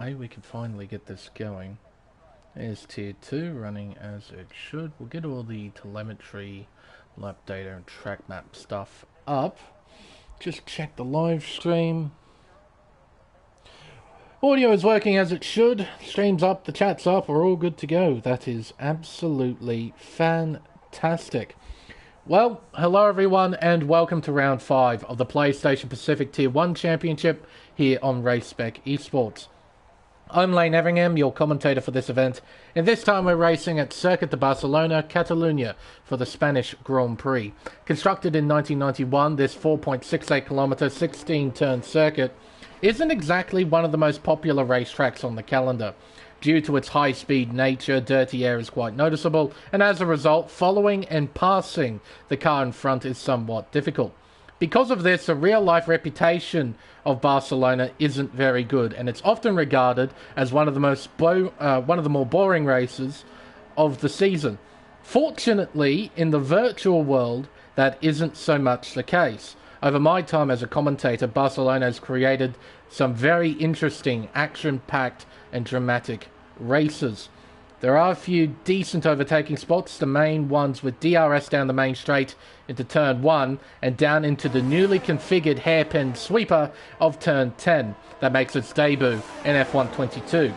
We can finally get this going. There's tier 2 running as it should. We'll get all the telemetry, lap data and track map stuff up. Just check the live stream. Audio is working as it should. Stream's up, the chat's up, we're all good to go. That is absolutely fantastic. Well, hello everyone and welcome to round 5 of the PlayStation Pacific Tier 1 Championship here on Race Spec Esports. I'm Lane Everingham, your commentator for this event, and this time we're racing at Circuit de Barcelona, Catalunya for the Spanish Grand Prix. Constructed in 1991, this 4.68 kilometre, 16-turn circuit isn't exactly one of the most popular racetracks on the calendar. Due to its high-speed nature, dirty air is quite noticeable, and as a result, following and passing the car in front is somewhat difficult. Because of this, the real-life reputation of Barcelona isn't very good, and it's often regarded as one of the more boring races of the season. Fortunately, in the virtual world, that isn't so much the case. Over my time as a commentator, Barcelona has created some very interesting, action-packed and dramatic races. There are a few decent overtaking spots, the main ones with DRS down the main straight into turn 1 and down into the newly configured hairpin sweeper of turn 10 that makes its debut in F1 22.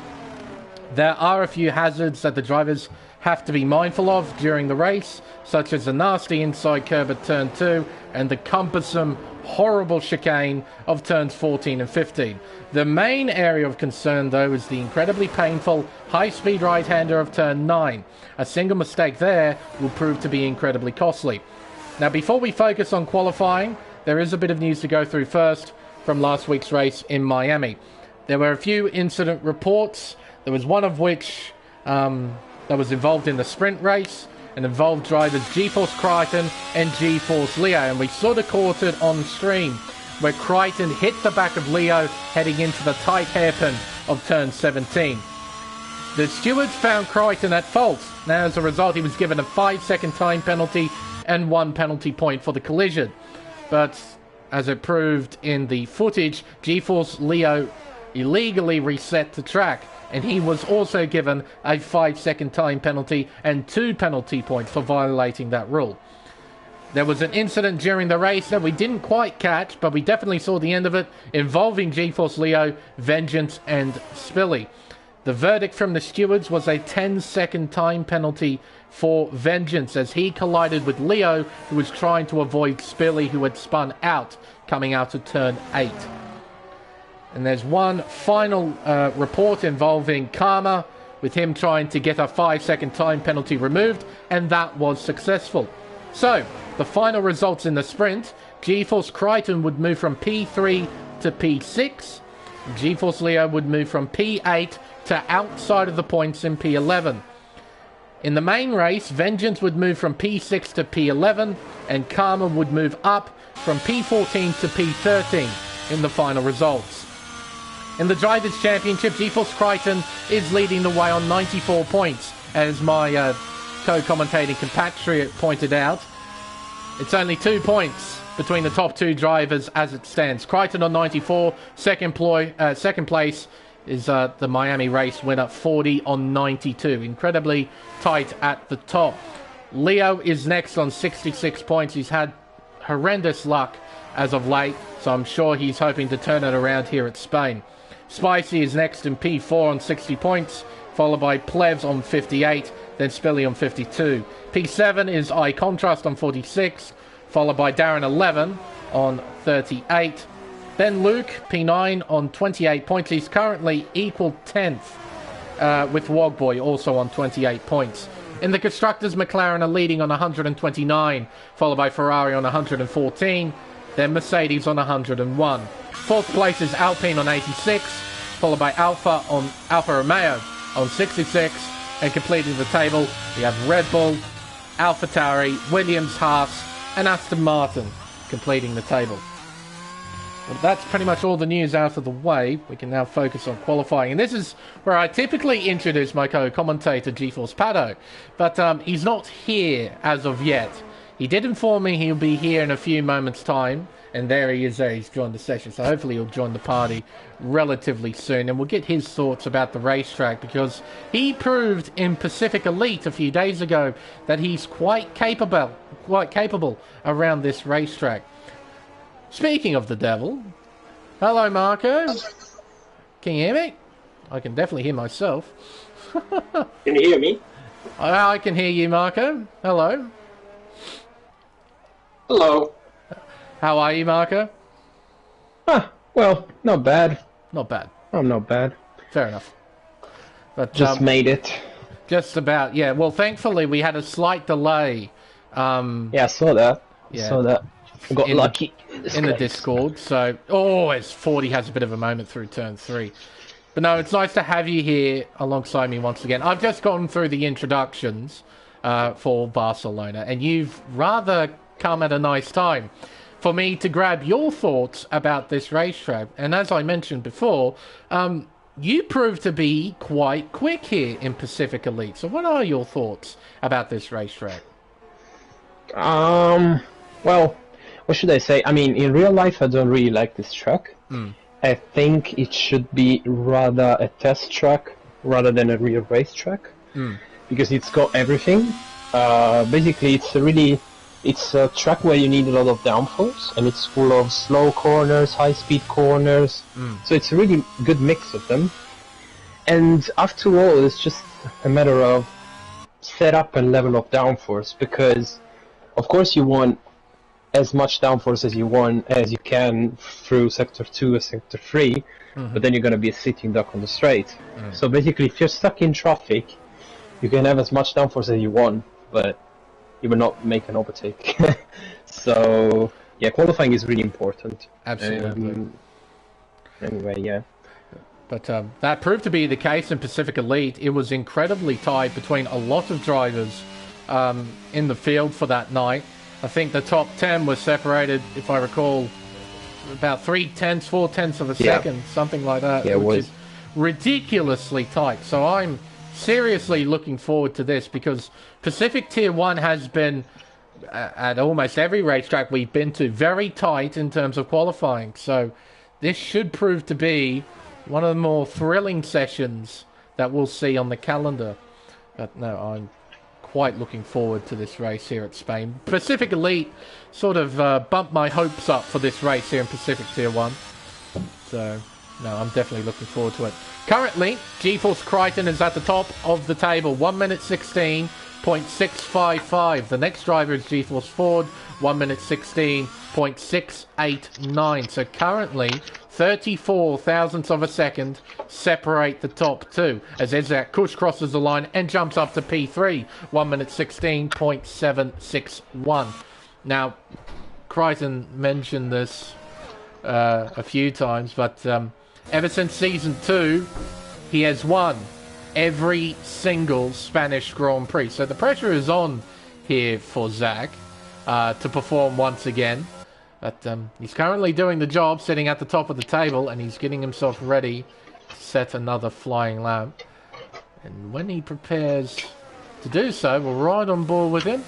There are a few hazards that the drivers have to be mindful of during the race, such as the nasty inside curb at turn 2 and the cumbersome, horrible chicane of turns 14 and 15. The main area of concern, though, is the incredibly painful high-speed right-hander of turn 9. A single mistake there will prove to be incredibly costly. Now, before we focus on qualifying, there is a bit of news to go through first from last week's race in Miami. There were a few incident reports. There was one of which that was involved in the sprint race and involved drivers G-Force Crichton and G-Force Leo, and we sort of caught it on stream where Crichton hit the back of Leo heading into the tight hairpin of turn 17. The stewards found Crichton at fault. Now, as a result, he was given a 5-second time penalty and 1 penalty point for the collision. But as it proved in the footage, G-Force Leo illegally reset the track, and he was also given a 5-second time penalty and 2 penalty points for violating that rule. There was an incident during the race that we didn't quite catch, but we definitely saw the end of it, involving G-Force Leo, Vengeance and Spilly. The verdict from the stewards was a 10-second time penalty for Vengeance as he collided with Leo, who was trying to avoid Spilly, who had spun out, coming out of turn 8. And there's one final report involving Karma, with him trying to get a 5-second time penalty removed, and that was successful. So, the final results in the sprint, G-Force Crichton would move from P3 to P6, G-Force Leo would move from P8 to outside of the points in P11. In the main race, Vengeance would move from P6 to P11, and Karma would move up from P14 to P13 in the final results. In the Drivers' Championship, G-Force Crichton is leading the way on 94 points, as my co-commentating compatriot pointed out. It's only 2 points between the top 2 drivers as it stands. Crichton on 94, second place is the Miami race winner, 40 on 92. Incredibly tight at the top. Leo is next on 66 points. He's had horrendous luck as of late, so I'm sure he's hoping to turn it around here at Spain. Spicy is next in P4 on 60 points, followed by Plevs on 58, then Spilly on 52. P7 is I Contrast on 46, followed by Darren 11 on 38. Then Luke, P9 on 28 points. He's currently equal 10th with Wogboy, also on 28 points. In the Constructors, McLaren are leading on 129, followed by Ferrari on 114, then Mercedes on 101. Fourth place is Alpine on 86, followed by Alfa Romeo on 66, and completing the table, we have Red Bull, AlphaTauri, Williams, Haas, and Aston Martin completing the table. Well, that's pretty much all the news out of the way. We can now focus on qualifying. And this is where I typically introduce my co-commentator, GeForce Pado. But he's not here as of yet. He did inform me he'll be here in a few moments' time, And there he is there. He's joined the session. So hopefully he'll join the party relatively soon. And we'll get his thoughts about the racetrack, because he proved in Pacific Elite a few days ago that he's quite capable around this racetrack. Speaking of the devil, hello Marco. Can you hear me? I can definitely hear myself. Can you hear me? I can hear you, Marco. Hello. Hello. How are you, Marco? Well, not bad. Not bad. I'm not bad. Fair enough. But Just made it. Just about, yeah. Well, thankfully, we had a slight delay. Yeah, I saw that. Yeah. I saw that. I got lucky. In the Discord. So, as 40 has a bit of a moment through turn 3. But no, it's nice to have you here alongside me once again. I've just gone through the introductions for Barcelona, and you've rather come at a nice time for me to grab your thoughts about this racetrack. And as I mentioned before, you proved to be quite quick here in Pacific Elite. So what are your thoughts about this racetrack? Well, what should I say? I mean, in real life, I don't really like this track. I think it should be rather a test track rather than a real racetrack, because it's got everything. Basically, it's a track where you need a lot of downforce, and it's full of slow corners, high-speed corners. So it's a really good mix of them. And after all, it's just a matter of setup and level of downforce, because of course you want as much downforce as you can through sector 2 or sector 3, but then you're going to be a sitting duck on the straight. So basically, if you're stuck in traffic, you can have as much downforce as you want, but you will not make an overtake. So yeah, qualifying is really important. Absolutely. Anyway, yeah. But that proved to be the case in Pacific Elite. It was incredibly tight between a lot of drivers in the field for that night. I think the top 10 was separated, if I recall, about 4/10 of a second, something like that, yeah, which is ridiculously tight. So I'm seriously looking forward to this, because Pacific Tier 1 has been, at almost every racetrack we've been to, very tight in terms of qualifying. So this should prove to be one of the more thrilling sessions that we'll see on the calendar. But no, I'm quite looking forward to this race here at Spain. Pacific Elite sort of bumped my hopes up for this race here in Pacific Tier 1. So, no, I'm definitely looking forward to it. Currently, GeForce Crichton is at the top of the table, 1 minute 16.655. The next driver is GeForce Ford, 1 minute 16.689. So currently, 34 thousandths of a second separate the top two, as Isaac Kush crosses the line and jumps up to P3, 1 minute 16.761. Now, Crichton mentioned this a few times, but ever since Season 2, he has won every single Spanish Grand Prix. So the pressure is on here for Zach to perform once again. But he's currently doing the job, sitting at the top of the table, and he's getting himself ready to set another flying lap. And when he prepares to do so, we'll ride on board with him,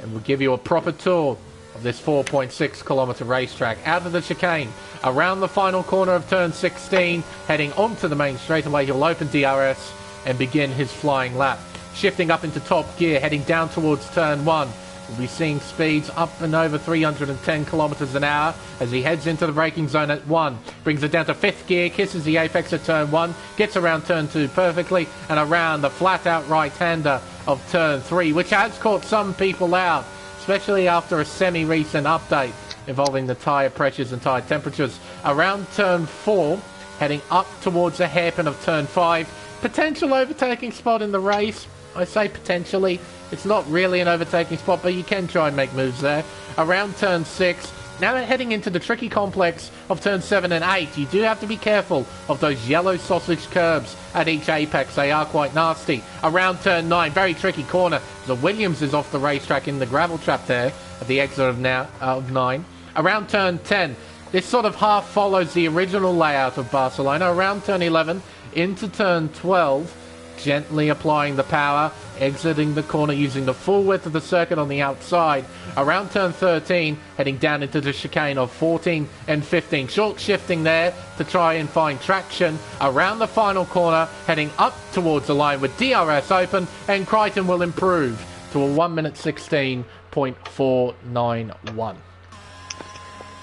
and we'll give you a proper tour of this 4.6 kilometre racetrack. Out of the chicane, around the final corner of turn 16, heading onto the main straightaway, he'll open DRS and begin his flying lap. Shifting up into top gear, heading down towards turn 1. We'll be seeing speeds up and over 310 kilometers an hour as he heads into the braking zone at 1. Brings it down to 5th gear, kisses the apex at turn 1, gets around turn 2 perfectly, and around the flat-out right-hander of turn 3, which has caught some people out, especially after a semi-recent update involving the tyre pressures and tyre temperatures. Around turn 4, heading up towards the hairpin of turn 5. Potential overtaking spot in the race. I say potentially. It's not really an overtaking spot, but you can try and make moves there. Around turn 6, now heading into the tricky complex of turn 7 and 8, you do have to be careful of those yellow sausage curbs at each apex. They are quite nasty. Around turn 9, very tricky corner. The Williams is off the racetrack in the gravel trap there at the exit of 9. Around turn 10, this sort of half follows the original layout of Barcelona. Around turn 11, into turn 12, gently applying the power, exiting the corner using the full width of the circuit on the outside. Around turn 13, heading down into the chicane of 14 and 15. Short shifting there to try and find traction. Around the final corner, heading up towards the line with DRS open, and Crichton will improve to a 1 minute 16.491.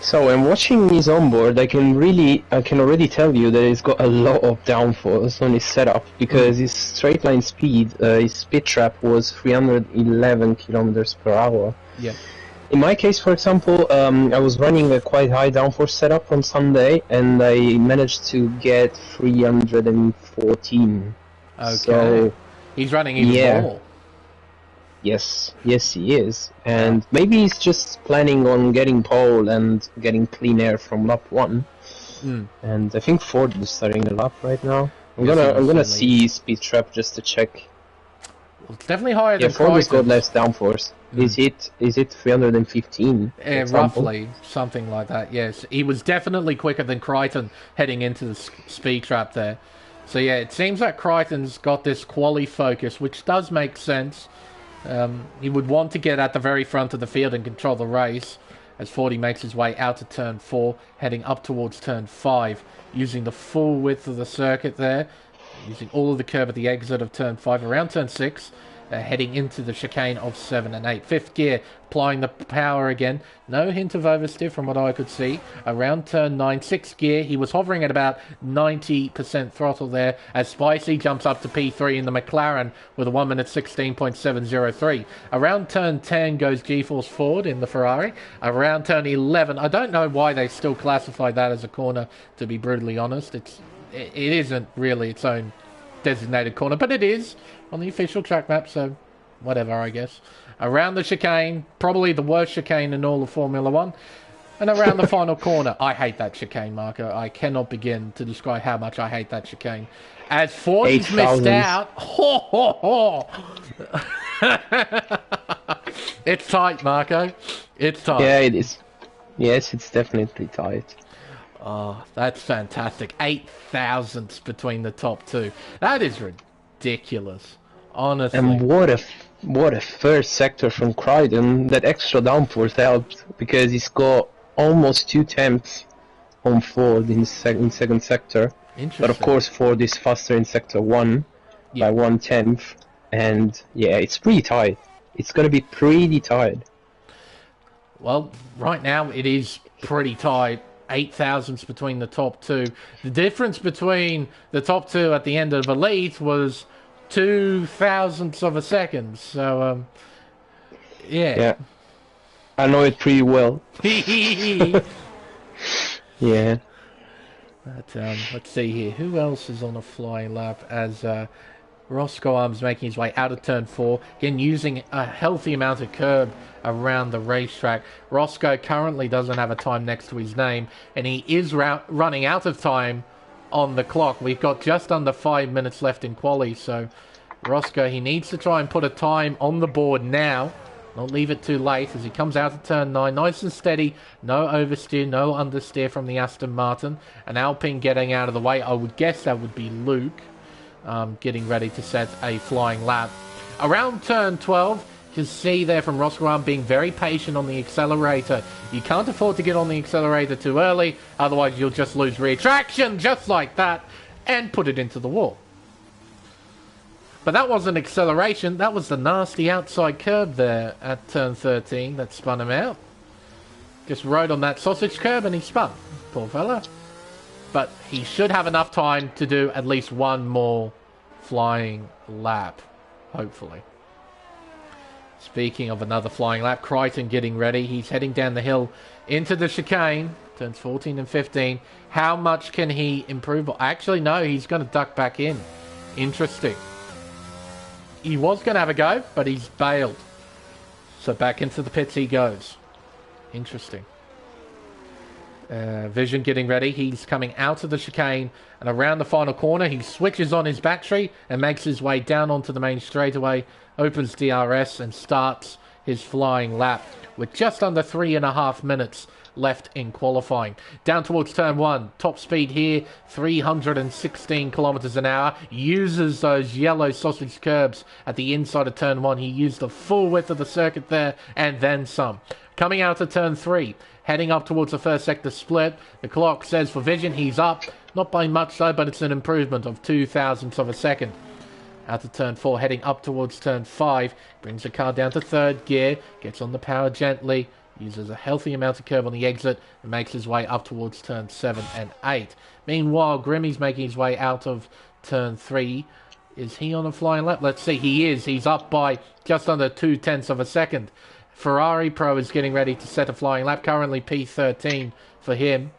So when watching his onboard, I can already tell you that he's got a lot of downforce on his setup, because his straight line speed, his speed trap was 311 kilometers per hour. Yeah. In my case, for example, I was running a quite high downforce setup on Sunday, and I managed to get 314. Okay. So, he's running even more. Yes, he is. And maybe he's just planning on getting pole and getting clean air from lap 1. And I think Ford is starting the lap right now. I'm gonna see speed trap just to check. Well, it's definitely higher than Ford has got Crichton's. less downforce. Is it 315? Roughly, something like that, yes. He was definitely quicker than Crichton heading into the speed trap there. So yeah, it seems like Crichton's got this quali focus, which does make sense. He would want to get at the very front of the field and control the race as Fordy makes his way out to turn 4, heading up towards turn 5, using the full width of the circuit there, using all of the curve at the exit of turn 5, around turn 6, heading into the chicane of 7 and 8. Fifth gear, applying the power again. No hint of oversteer from what I could see. Around turn 9, sixth gear, he was hovering at about 90% throttle there as Spicy jumps up to P3 in the McLaren with a 1 minute 16.703. Around turn 10 goes G-Force Ford in the Ferrari. Around turn 11, I don't know why they still classify that as a corner, to be brutally honest. It isn't really its own designated corner, but it is on the official track map, so whatever, I guess. Around the chicane, probably the worst chicane in all of Formula 1. And around the final corner, I hate that chicane, Marco. I cannot begin to describe how much I hate that chicane. As Ford's missed out... It's tight, Marco. It's tight. Yeah, it is. Yes, it's definitely tight. Oh, that's fantastic. 8 thousandths between the top two. That is ridiculous. Honestly. And what a first sector from Crichton. That extra downforce helped, because he's got almost 2 tenths on Ford in second sector. But of course Ford is faster in sector 1 by 1/10. And yeah, it's pretty tight. It's gonna be pretty tight. Well, right now it is pretty tight. 8 thousandths between the top two. The difference between the top two at the end of Elite was 2 thousandths of a second. So, yeah. I know it pretty well. Yeah. But, let's see here. Who else is on a flying lap as Roscoe Arms making his way out of turn 4. Again, using a healthy amount of curb around the racetrack. Roscoe currently doesn't have a time next to his name, and he is running out of time on the clock. We've got just under 5 minutes left in quali, so Roscoe, he needs to try and put a time on the board now. Not leave it too late as he comes out of turn 9. Nice and steady. No oversteer, no understeer from the Aston Martin. An Alpine getting out of the way. I would guess that would be Luke getting ready to set a flying lap. Around turn 12, you can see there from Roscoe Arm being very patient on the accelerator. You can't afford to get on the accelerator too early, otherwise you'll just lose rear traction just like that and put it into the wall. But that wasn't acceleration, that was the nasty outside curb there at turn 13 that spun him out. Just rode on that sausage curb and he spun. Poor fella. But he should have enough time to do at least one more flying lap, hopefully. Speaking of another flying lap, Crichton getting ready. He's heading down the hill into the chicane. Turns 14 and 15. How much can he improve? Actually, no, he's going to duck back in. Interesting. He was going to have a go, but he's bailed. So back into the pits he goes. Interesting. Vision getting ready. He's coming out of the chicane and around the final corner. He switches on his battery and makes his way down onto the main straightaway. Opens DRS and starts his flying lap with just under 3.5 minutes left in qualifying. Down towards turn 1. Top speed here, 316 kilometers an hour. Uses those yellow sausage curbs at the inside of turn 1. He used the full width of the circuit there and then some. Coming out of turn 3. Heading up towards the first sector split. The clock says for Vision he's up. Not by much though, but it's an improvement of 0.02 of a second. Out of turn 4, heading up towards turn 5. Brings the car down to third gear. Gets on the power gently. Uses a healthy amount of curb on the exit. And makes his way up towards turn 7 and 8. Meanwhile, Grimmy's making his way out of turn 3. Is he on a flying lap? Let's see. He is. He's up by just under 0.2 of a second. Ferrari Pro is getting ready to set a flying lap. Currently P13 for him.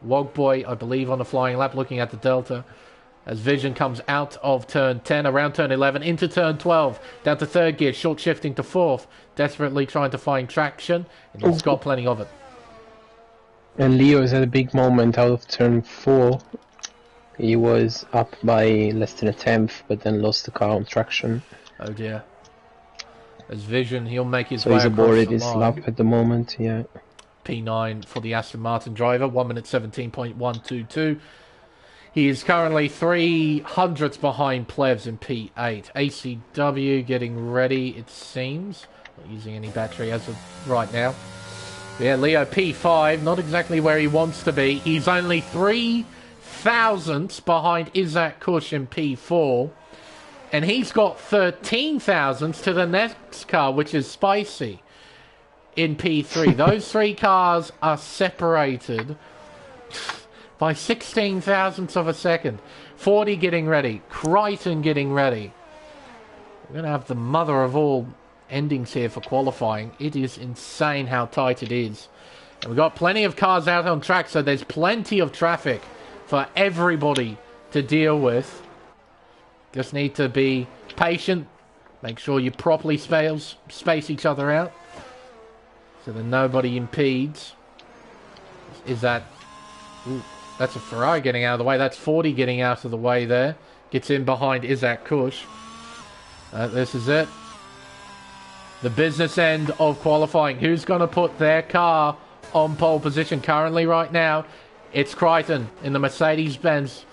Wogboy, I believe, on a flying lap, looking at the Delta. As Vision comes out of turn 10, around turn 11, into turn 12. Down to third gear, short shifting to fourth. Desperately trying to find traction. And he's got plenty of it. And Leo is at a big moment out of turn 4. He was up by less than a tenth, but then lost the car on traction. Oh dear. As Vision, he'll make his way across the line. So he's aborted his lap at the moment, yeah. P9 for the Aston Martin driver, 1 minute 17.122. He is currently 300ths behind Plevs in P8. ACW getting ready, it seems. Not using any battery as of right now. Yeah, Leo P5, not exactly where he wants to be. He's only 3,000ths behind Isaac Kush in P4. And he's got 13,000ths to the next car, which is Spicy, in P3. Those three cars are separated by 16,000ths of a second. 40 getting ready. Crichton getting ready. We're going to have the mother of all endings here for qualifying. It is insane how tight it is. And we've got plenty of cars out on track, so there's plenty of traffic for everybody to deal with. Just need to be patient. Make sure you properly space each other out so that nobody impedes. Is that... Ooh, that's a Ferrari getting out of the way. That's 40 getting out of the way there. Gets in behind Isaac Kush. This is it. The business end of qualifying. Who's going to put their car on pole position currently right now? It's Crichton in the Mercedes-Benz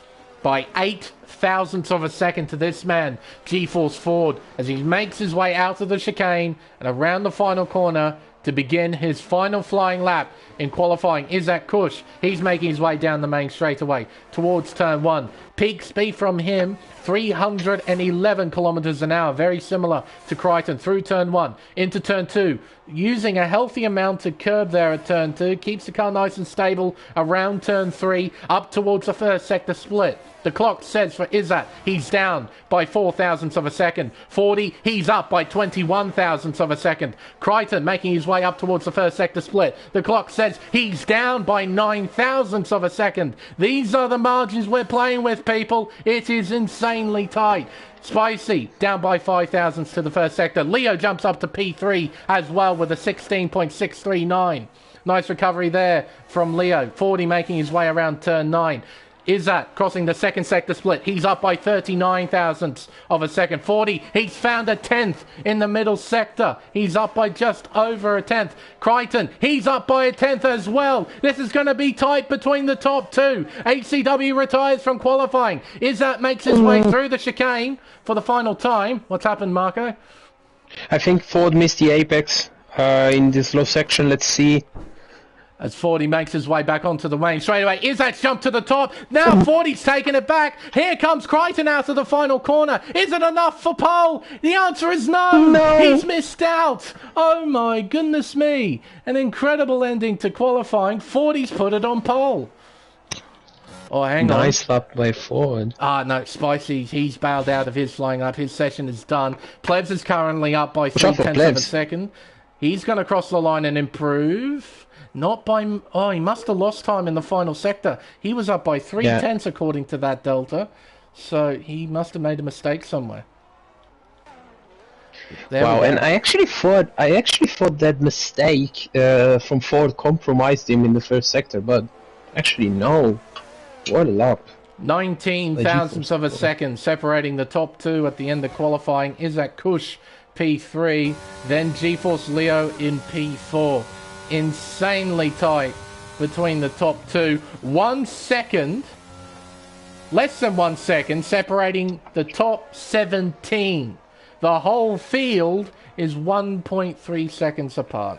by 0.08 of a second to this man, G-Force Ford, as he makes his way out of the chicane and around the final corner to begin his final flying lap in qualifying. Isaac Kush, he's making his way down the main straightaway towards turn 1. Peak speed from him, 311 kilometers an hour, very similar to Crichton, through turn 1 into turn 2, using a healthy amount of curb there at turn 2, keeps the car nice and stable around turn 3, up towards the first sector split. The clock says for Izzat, he's down by 0.04 of a second. 40, he's up by 0.21 of a second. Crichton making his way up towards the first sector split. The clock says he's down by 0.09 of a second. These are the margins we're playing with, people. It is insanely tight. Spicy down by 0.05 to the first sector. Leo jumps up to P3 as well with a 16.639. Nice recovery there from Leo. 40 making his way around turn 9. Izzat crossing the second sector split. He's up by 39,000ths of a second. 40, he's found a 10th in the middle sector. He's up by just over a 10th. Crichton, he's up by a 10th as well. This is going to be tight between the top two. HCW retires from qualifying. Izzat makes his way through the chicane for the final time. What's happened, Marco? I think Ford missed the apex in this low section. Let's see. As 40 makes his way back onto the main straightaway. Izzat's jumped to the top. Now 40's taking it back. Here comes Crichton out of the final corner. Is it enough for pole? The answer is no. No. He's missed out. Oh my goodness me. An incredible ending to qualifying. 40's put it on pole. Oh, hang on. Nice lap by Ford. Ah, no, Spicy, he's bailed out of his flying lap. His session is done. Plebs is currently up by 0.3 of a second. He's going to cross the line and improve. Not by... Oh, he must have lost time in the final sector. He was up by 0.3 according to that Delta. So he must have made a mistake somewhere. Wow, and I actually thought that mistake from Ford compromised him in the first sector, but actually no. What a lap. 19,000ths of a second separating the top two at the end of qualifying. Isaac Kush, P3, then GeForce Leo in P4. Insanely tight between the top two. 1 second, less than 1 second, separating the top 17. The whole field is 1.3 seconds apart.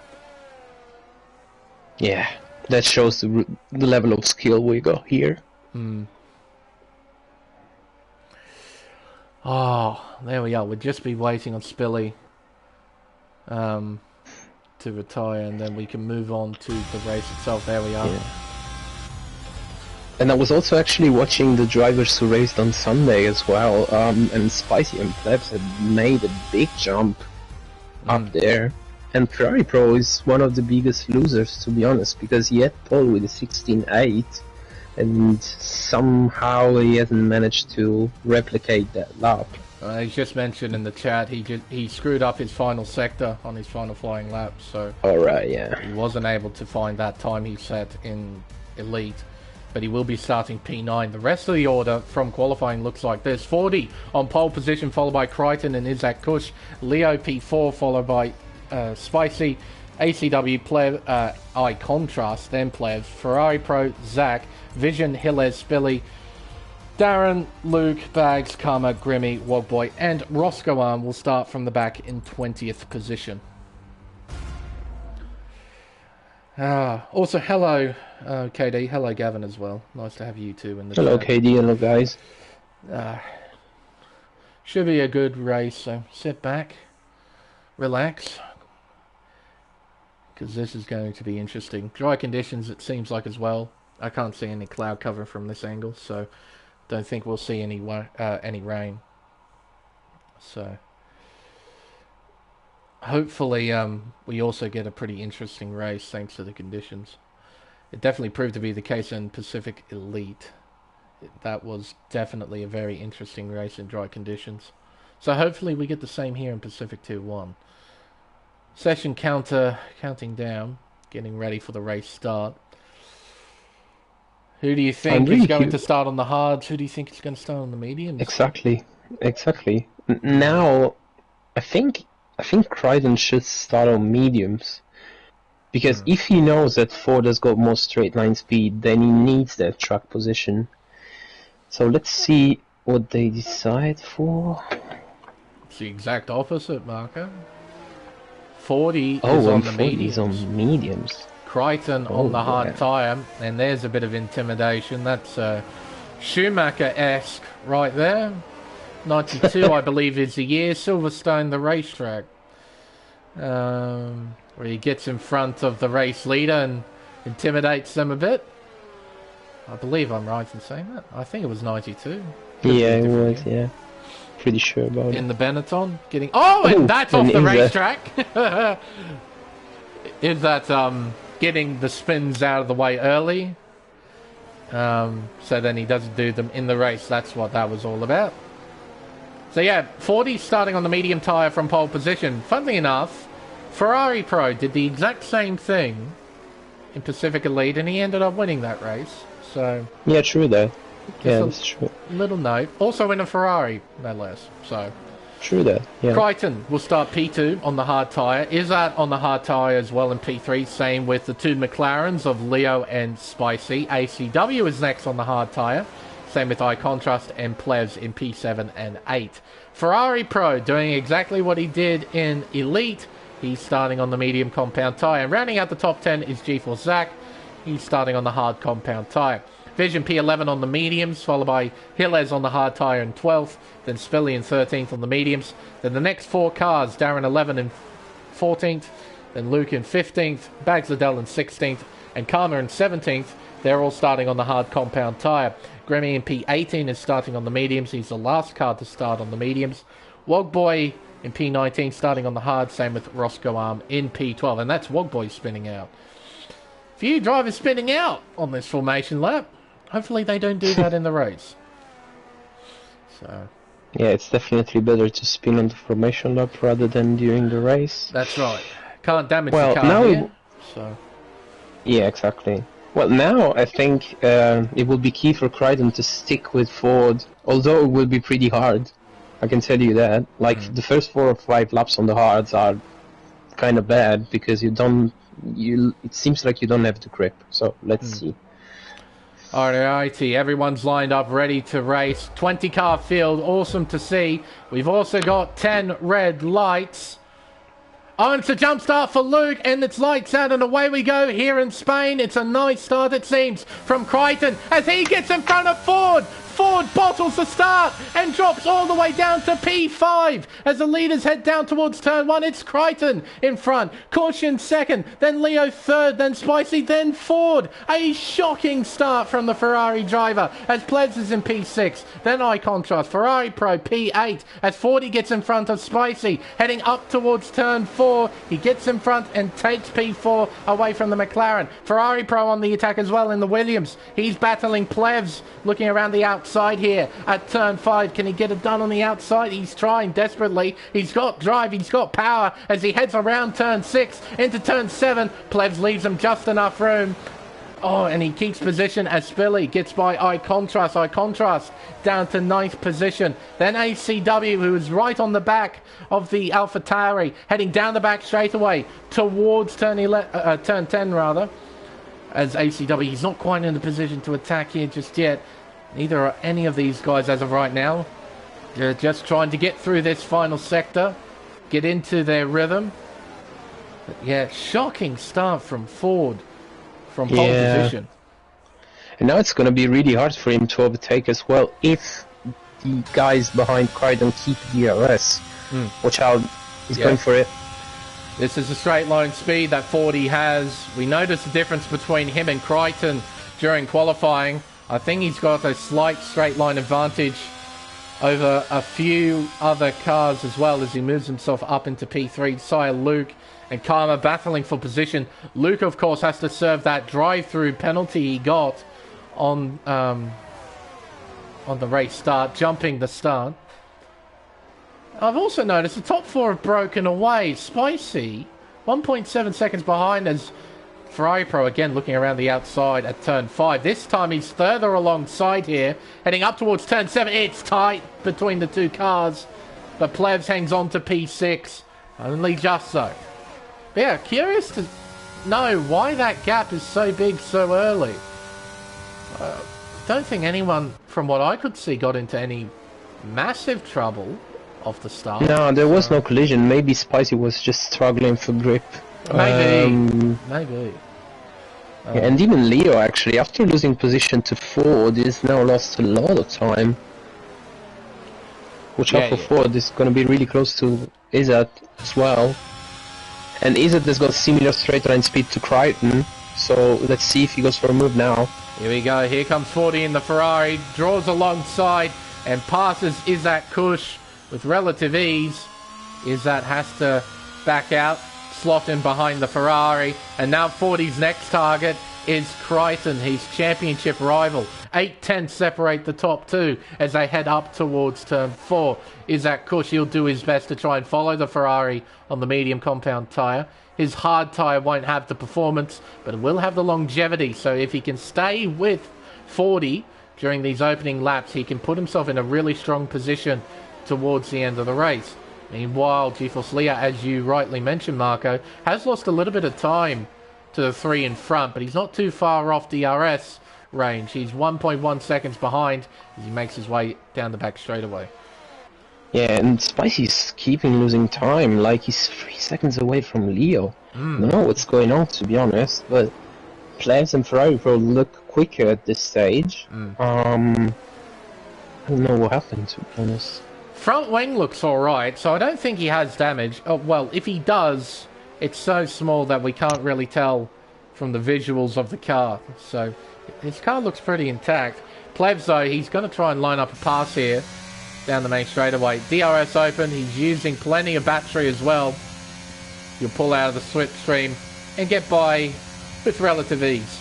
Yeah, that shows the level of skill we got here. Oh, there we are. We'll just be waiting on Spilly to retire, and then we can move on to the race itself. There we are. Yeah. And I was also actually watching the drivers who raced on Sunday as well, and Spicy and Plebs had made a big jump up there. And Ferrari Pro is one of the biggest losers, to be honest, because he had pole with a 16.8, and somehow he hasn't managed to replicate that lap. He's just mentioned in the chat he screwed up his final sector on his final flying lap, so Alright, yeah. he wasn't able to find that time he set in Elite. But he will be starting P9. The rest of the order from qualifying looks like this. 40 on pole position, followed by Crichton and Isaac Kush. Leo P4, followed by Spicy, ACW, Pleb, I Contrast, then Plebs, Ferrari Pro, Zach, Vision, Hillez, Spilly, Darren, Luke, Bags, Karma, Grimmy, Wogboy, and Roscoe Arm will start from the back in 20th position. Also, hello, KD. Hello, Gavin, as well. Nice to have you two in the Hello, chat. KD. Hello, guys. Should be a good race, so sit back, relax, because this is going to be interesting. Dry conditions, it seems like, as well. I can't see any cloud cover from this angle, so don't think we'll see any rain. So hopefully we also get a pretty interesting race thanks to the conditions. It definitely proved to be the case in Pacific Elite. That was definitely a very interesting race in dry conditions. So hopefully we get the same here in Pacific Tier 1. Session counter counting down, getting ready for the race start. Who do you think is going to start on the hards? Who do you think is going to start on the mediums? Exactly. Now, I think Crichton should start on mediums, because if he knows that Ford has got more straight line speed, then he needs that track position. So let's see what they decide for. It's the exact opposite, Marco. 40 is on the mediums. On mediums. Crichton on the hard tyre, and there's a bit of intimidation. That's Schumacher-esque right there. 92, I believe, is the year. Silverstone, the racetrack. Where he gets in front of the race leader and intimidates them a bit. I believe I'm right in saying that. I think it was 92. Yeah, it was, yeah. Pretty sure about it. In the Benetton, getting... Oh, and that's off the racetrack! Is that, getting the spins out of the way early. So then he doesn't do them in the race. That's what that was all about. So yeah, 40 starting on the medium tyre from pole position. Funnily enough, Ferrari Pro did the exact same thing in Pacific Elite, and he ended up winning that race. So yeah, true though. Yeah, that's true. Little note. Also in a Ferrari, no less. So true though. Yeah. Crichton will start P2 on the hard tyre. Izzat on the hard tyre as well in P3. Same with the two McLarens of Leo and Spicy. ACW is next on the hard tyre. Same with I Contrast and Plevs in P7 and 8. Ferrari Pro doing exactly what he did in Elite. He's starting on the medium compound tyre. And rounding out the top 10 is G4 Zach. He's starting on the hard compound tyre. Vision P11 on the mediums, followed by Hillez on the hard tyre in 12th, then Spilly in 13th on the mediums. Then the next four cars, Darren 11 in 14th, then Luke in 15th, Bags Liddell in 16th, and Karma in 17th. They're all starting on the hard compound tyre. Grammy in P18 is starting on the mediums. He's the last car to start on the mediums. Wogboy in P19 starting on the hard, same with Roscoe Arm in P12, and that's Wogboy spinning out. Few drivers spinning out on this formation lap. Hopefully they don't do that in the race. So yeah, it's definitely better to spin on the formation lap rather than during the race. That's right. Can't damage the car here. So yeah, exactly. Well, now I think it will be key for Crichton to stick with Ford, although it will be pretty hard. I can tell you that. Like the first 4 or 5 laps on the hards are kind of bad because you don't it seems like you don't have the grip. So let's see. Alrighty, everyone's lined up, ready to race. 20-car field, awesome to see. We've also got 10 red lights. Oh, and it's a jump start for Luke, and it's lights out, and away we go here in Spain. It's a nice start, it seems, from Crichton as he gets in front of Ford. Ford bottles the start and drops all the way down to P5 as the leaders head down towards turn 1. It's Crichton in front, Caution second, then Leo third, then Spicy, then Ford. A shocking start from the Ferrari driver as Plebs is in P6, then Eye Contrast, Ferrari Pro P8 as Fordy gets in front of Spicy, heading up towards turn 4. He gets in front and takes P4 away from the McLaren. Ferrari Pro on the attack as well in the Williams. He's battling Plebs, looking around the outside here at turn 5. Can he get it done on the outside? He's trying desperately. He's got drive, he's got power as he heads around turn 6 into turn 7. Plebs leaves him just enough room. Oh, and he keeps position as Spilly gets by Eye Contrast. Eye Contrast down to 9th position. Then ACW, who is right on the back of the AlphaTauri, heading down the back straightaway towards turn 10 rather. As ACW, he's not quite in the position to attack here just yet. Neither are any of these guys as of right now. They're just trying to get through this final sector, get into their rhythm. But yeah, shocking start from Ford from pole position. And now it's going to be really hard for him to overtake as well if the guys behind Crichton keep DRS. Watch out, he's going for it. This is a straight line speed that Fordy has. We noticed the difference between him and Crichton during qualifying. I think he's got a slight straight line advantage over a few other cars as well as he moves himself up into P3. Sire Luke and Karma battling for position. Luke, of course, has to serve that drive-through penalty he got on the race start, jumping the start. I've also noticed the top 4 have broken away. Spicy, 1.7 seconds behind as Ferrari Pro again looking around the outside at turn 5. This time he's further alongside here, heading up towards turn 7. It's tight between the two cars, but Plebs hangs on to P6, only just so. But yeah, curious to know why that gap is so big so early. Don't think anyone, from what I could see, got into any massive trouble off the start. No, there was no collision. Maybe Spicy was just struggling for grip. Maybe. Yeah, and even Leo, actually, after losing position to Ford, is now lost a lot of time. Watch out for Ford. This is going to be really close to Izzat as well. And Izzat has got similar straight line speed to Crichton, so let's see if he goes for a move now. Here we go. Here comes Fordy in the Ferrari, draws alongside and passes Izzat Kush with relative ease. Izzat has to back out, slot in behind the Ferrari, and now Fordy's next target is Crichton, his championship rival. 8 tenths separate the top 2 as they head up towards turn 4. Izzat Kush, he'll do his best to try and follow the Ferrari on the medium compound tyre. His hard tyre won't have the performance, but it will have the longevity, so if he can stay with Fordy during these opening laps, he can put himself in a really strong position towards the end of the race. Meanwhile, GeForce Leah, as you rightly mentioned, Marco, has lost a little bit of time to the 3 in front, but he's not too far off DRS range. He's 1.1 seconds behind as he makes his way down the back straightaway. Yeah, and Spicy's keeping losing time, like he's 3 seconds away from Leo. I don't know what's going on, to be honest, but Plebs and Ferrari will look quicker at this stage. I don't know what happened, to be honest. Front wing looks alright, so I don't think he has damage. Oh, well, if he does, it's so small that we can't really tell from the visuals of the car. So, his car looks pretty intact. Plebs, though, he's going to try and line up a pass here down the main straightaway. DRS open, he's using plenty of battery as well. You'll pull out of the slipstream and get by with relative ease.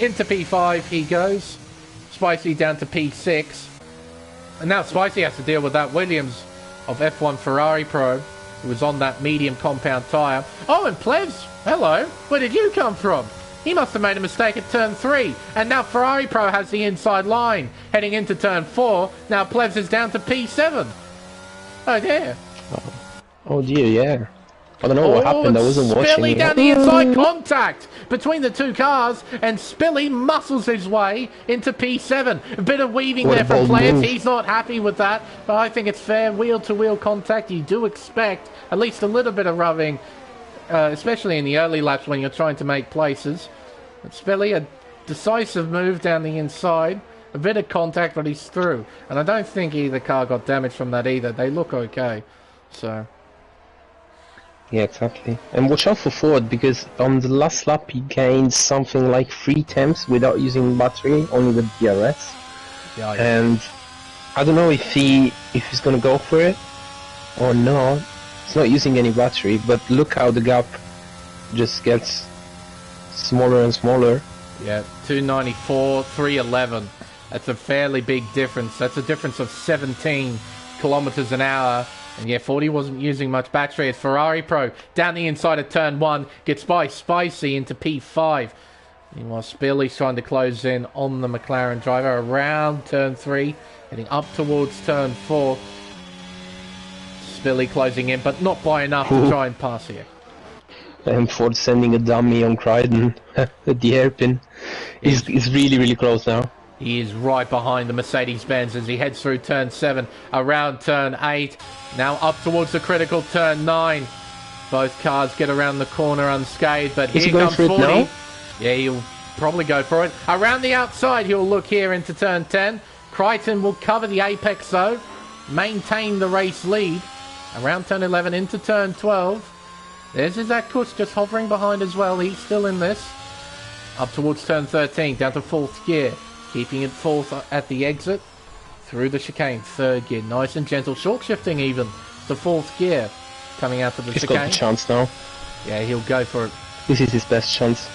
Into P5 he goes. Spicy down to P6. And now Spicy has to deal with that Williams of F1 Ferrari Pro, who was on that medium compound tyre. Oh, and Plebs, hello, where did you come from? He must have made a mistake at turn 3, and now Ferrari Pro has the inside line. Heading into turn 4, now Plebs is down to P7. Oh dear. Oh dear, yeah. I don't know what happened. I wasn't watching. Spilly down the inside, contact between the two cars, and Spilly muscles his way into P7. A bit of weaving there from players. Move. He's not happy with that, but I think it's fair. Wheel-to-wheel contact. You do expect at least a little bit of rubbing, especially in the early laps when you're trying to make places. But Spilly, a decisive move down the inside. A bit of contact, but he's through. And I don't think either car got damaged from that either. They look okay. So... yeah, exactly. And watch out for Ford, because on the last lap he gained something like 3 temps without using battery, only with DRS. Yeah, and I don't know if he's gonna go for it or not. He's not using any battery, but look how the gap just gets smaller and smaller. Yeah, 294, 311. That's a fairly big difference. That's a difference of 17 kilometers an hour. And yeah, 40 wasn't using much battery. It's Ferrari Pro down the inside of turn 1. Gets by Spicy into P5. Meanwhile, Spilly's trying to close in on the McLaren driver around turn 3. Heading up towards turn 4. Spilly closing in, but not by enough to try and pass here. And Ford sending a dummy on Crichton at the hairpin. He's really, really close now. He is right behind the Mercedes-Benz as he heads through turn 7, around turn 8, now up towards the critical turn 9. Both cars get around the corner unscathed, but here comes 40. Now? Yeah, he'll probably go for it. Around the outside, he'll look here into turn 10. Crichton will cover the apex though, maintain the race lead. Around turn 11 into turn 12. There's Zach Kuss just hovering behind as well. He's still in this. Up towards turn 13, down to 4th gear. Keeping it 4th at the exit. Through the chicane, 3rd gear. Nice and gentle. Short shifting even to 4th gear. Coming out of the chicane. He's got the chance now. Yeah, he'll go for it. This is his best chance.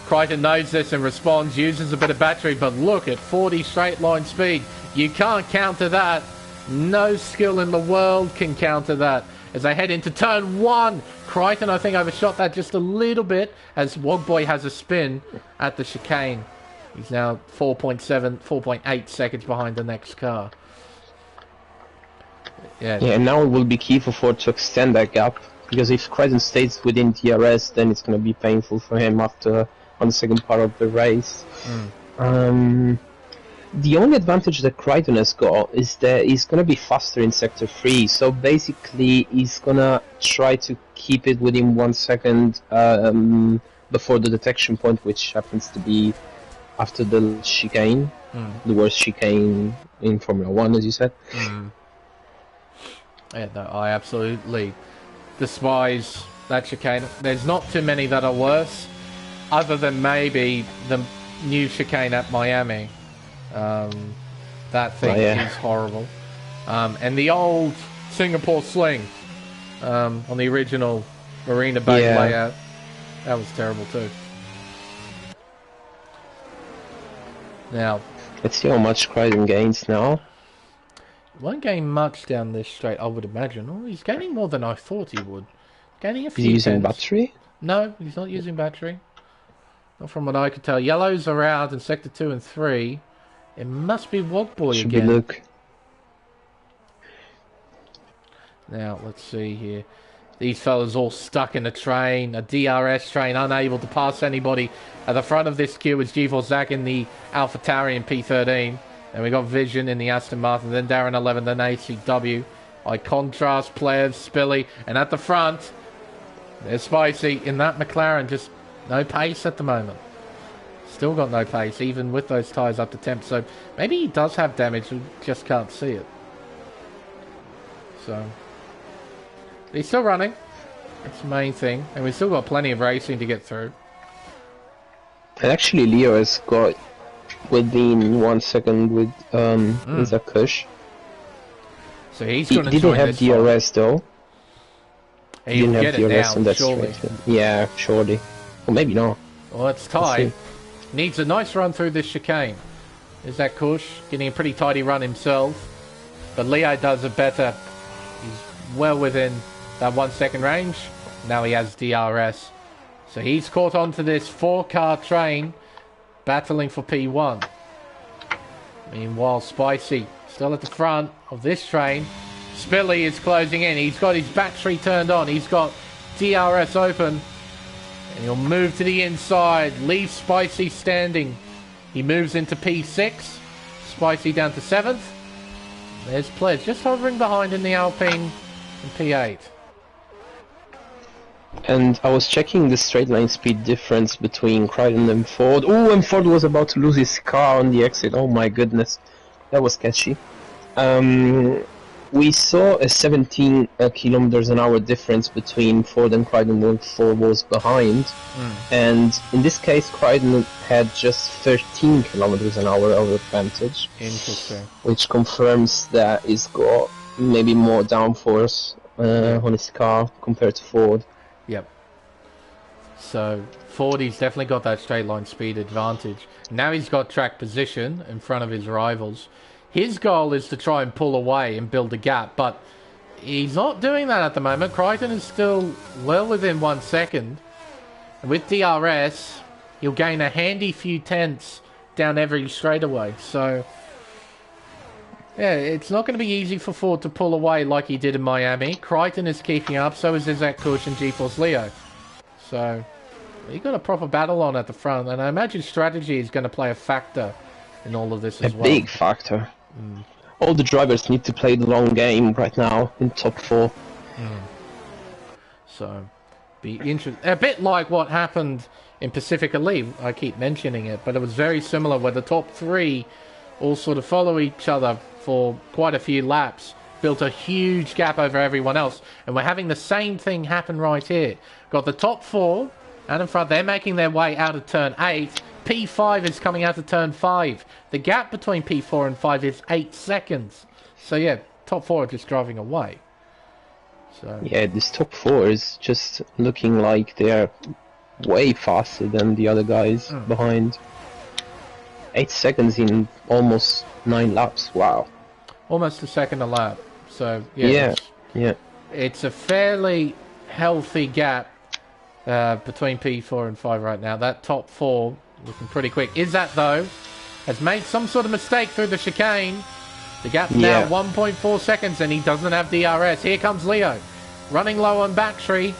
Crichton knows this and responds. Uses a bit of battery, but look at 40 straight line speed. You can't counter that. No skill in the world can counter that. As they head into turn 1. Crichton, I think, overshot that just a little bit as Wogboy has a spin at the chicane. He's now 4.8 seconds behind the next car. Yeah, and now it will be key for Ford to extend that gap, because if Crichton stays within DRS, then it's going to be painful for him after on the second part of the race. The only advantage that Crichton has got is that he's going to be faster in Sector 3, so basically he's going to try to keep it within 1 second before the detection point, which happens to be after the chicane, the worst chicane in Formula 1, as you said. Yeah, no, I absolutely despise that chicane. There's not too many that are worse, other than maybe the new chicane at Miami. That thing is horrible. And the old Singapore Sling on the original Marina Bay layout, that was terrible too. Now, let's see how much Crichton gains now. Won't gain much down this straight, I would imagine. Oh, he's gaining more than I thought he would. Gaining a few. Is he using battery? No, he's not using battery. Not from what I could tell. Yellow's around in Sector 2 and 3. It must be Wogboy again. Look. Now, let's see here. These fellas all stuck in a train, a DRS train, unable to pass anybody. At the front of this queue is G4 Zach in the AlphaTauri in P13. And we got Vision in the Aston Martin, then Darren 11, then ACW. By contrast, players, Spilly, and at the front, there's Spicy in that McLaren. Just no pace at the moment. Still got no pace, even with those tyres up to temp. So maybe he does have damage, we just can't see it. So he's still running. That's the main thing. And we've still got plenty of racing to get through. And actually Leo has got within 1 second with Zach Kuss. So he's going to didn't have DRS though. He didn't have DRS on that surely. Straight. Yeah, surely. Well, maybe not. Well, it's tight. Needs a nice run through this chicane. Is that Kuss getting a pretty tidy run himself? But Leo does it better. He's well within that 1 second range. Now he has DRS. So he's caught onto this 4-car train, battling for P1. Meanwhile, Spicy still at the front of this train. Spilly is closing in. He's got his battery turned on. He's got DRS open. And he'll move to the inside. Leave Spicy standing. He moves into P6. Spicy down to 7th. There's Pledge just hovering behind in the Alpine in P8. And I was checking the straight line speed difference between Crichton and Ford. Oh, and Ford was about to lose his car on the exit. Oh my goodness. That was sketchy. We saw a 17 kilometers an hour difference between Ford and Crichton when Ford was behind. And in this case, Crichton had just 13 kilometers an hour over advantage. Interesting. Which confirms that he's got maybe more downforce on his car compared to Ford. Yep. So Ford, he's definitely got that straight line speed advantage. Now he's got track position in front of his rivals. His goal is to try and pull away and build a gap, but he's not doing that at the moment. Crichton is still well within 1 second. And with DRS, he'll gain a handy few tenths down every straightaway. So, yeah, it's not going to be easy for Ford to pull away like he did in Miami. Crichton is keeping up, so is Isaac Kush and GeForce Leo. So, you've got a proper battle on at the front, and I imagine strategy is going to play a factor in all of this as well. A big factor. All the drivers need to play the long game right now in top 4. So, be interesting. A bit like what happened in Pacific Elite. I keep mentioning it, but it was very similar where the top 3 all sort of follow each other for quite a few laps, built a huge gap over everyone else, and we're having the same thing happen right here. Got the top 4 out in front. They're making their way out of turn 8. P5 is coming out of turn 5. The gap between P4 and 5 is 8 seconds. So yeah, top 4 are just driving away. So yeah, this top 4 is just looking like they're way faster than the other guys behind. 8 seconds in almost 9 laps. Wow. Almost a second a lap. So yeah, it's a fairly healthy gap between P4 and 5 right now. That top 4 looking pretty quick. Izzat, though, has made some sort of mistake through the chicane. The gap's now 1.4 seconds, and he doesn't have DRS. Here comes Leo, running low on battery.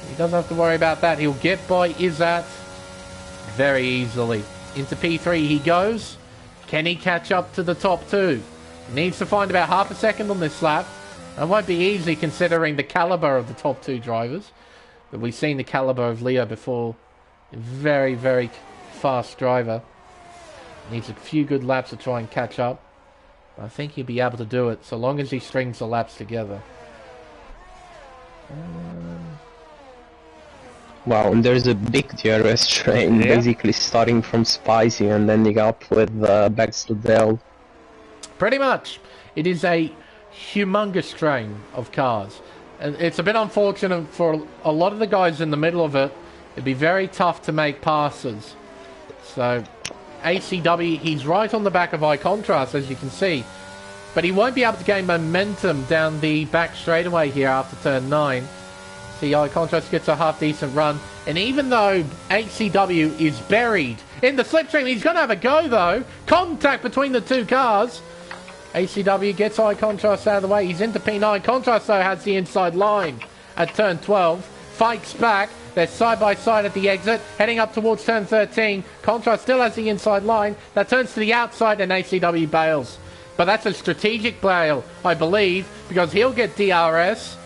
He doesn't have to worry about that. He'll get by Izzat very easily. Into P3 he goes. Can he catch up to the top 2? He needs to find about half a second on this lap. It won't be easy considering the caliber of the top 2 drivers. But we've seen the caliber of Leo before. Very, very fast driver. Needs a few good laps to try and catch up. But I think he'll be able to do it so long as he strings the laps together. Wow, and there's a big DRS train, basically starting from Spicy and ending up with Baxter. Pretty much. It is a humongous train of cars. And it's a bit unfortunate for a lot of the guys in the middle of it. It'd be very tough to make passes. So, ACW, he's right on the back of High Contrast, as you can see. But he won't be able to gain momentum down the back straightaway here after turn 9. See, High Contrast gets a half-decent run. And even though ACW is buried in the slipstream, he's going to have a go, though. Contact between the 2 cars. ACW gets High Contrast out of the way. He's into P9. Contrast, though, has the inside line at turn 12. Fights back. They're side by side at the exit, heading up towards turn 13. Contrast still has the inside line. That turns to the outside and ACW bails. But that's a strategic bail, I believe, because he'll get DRS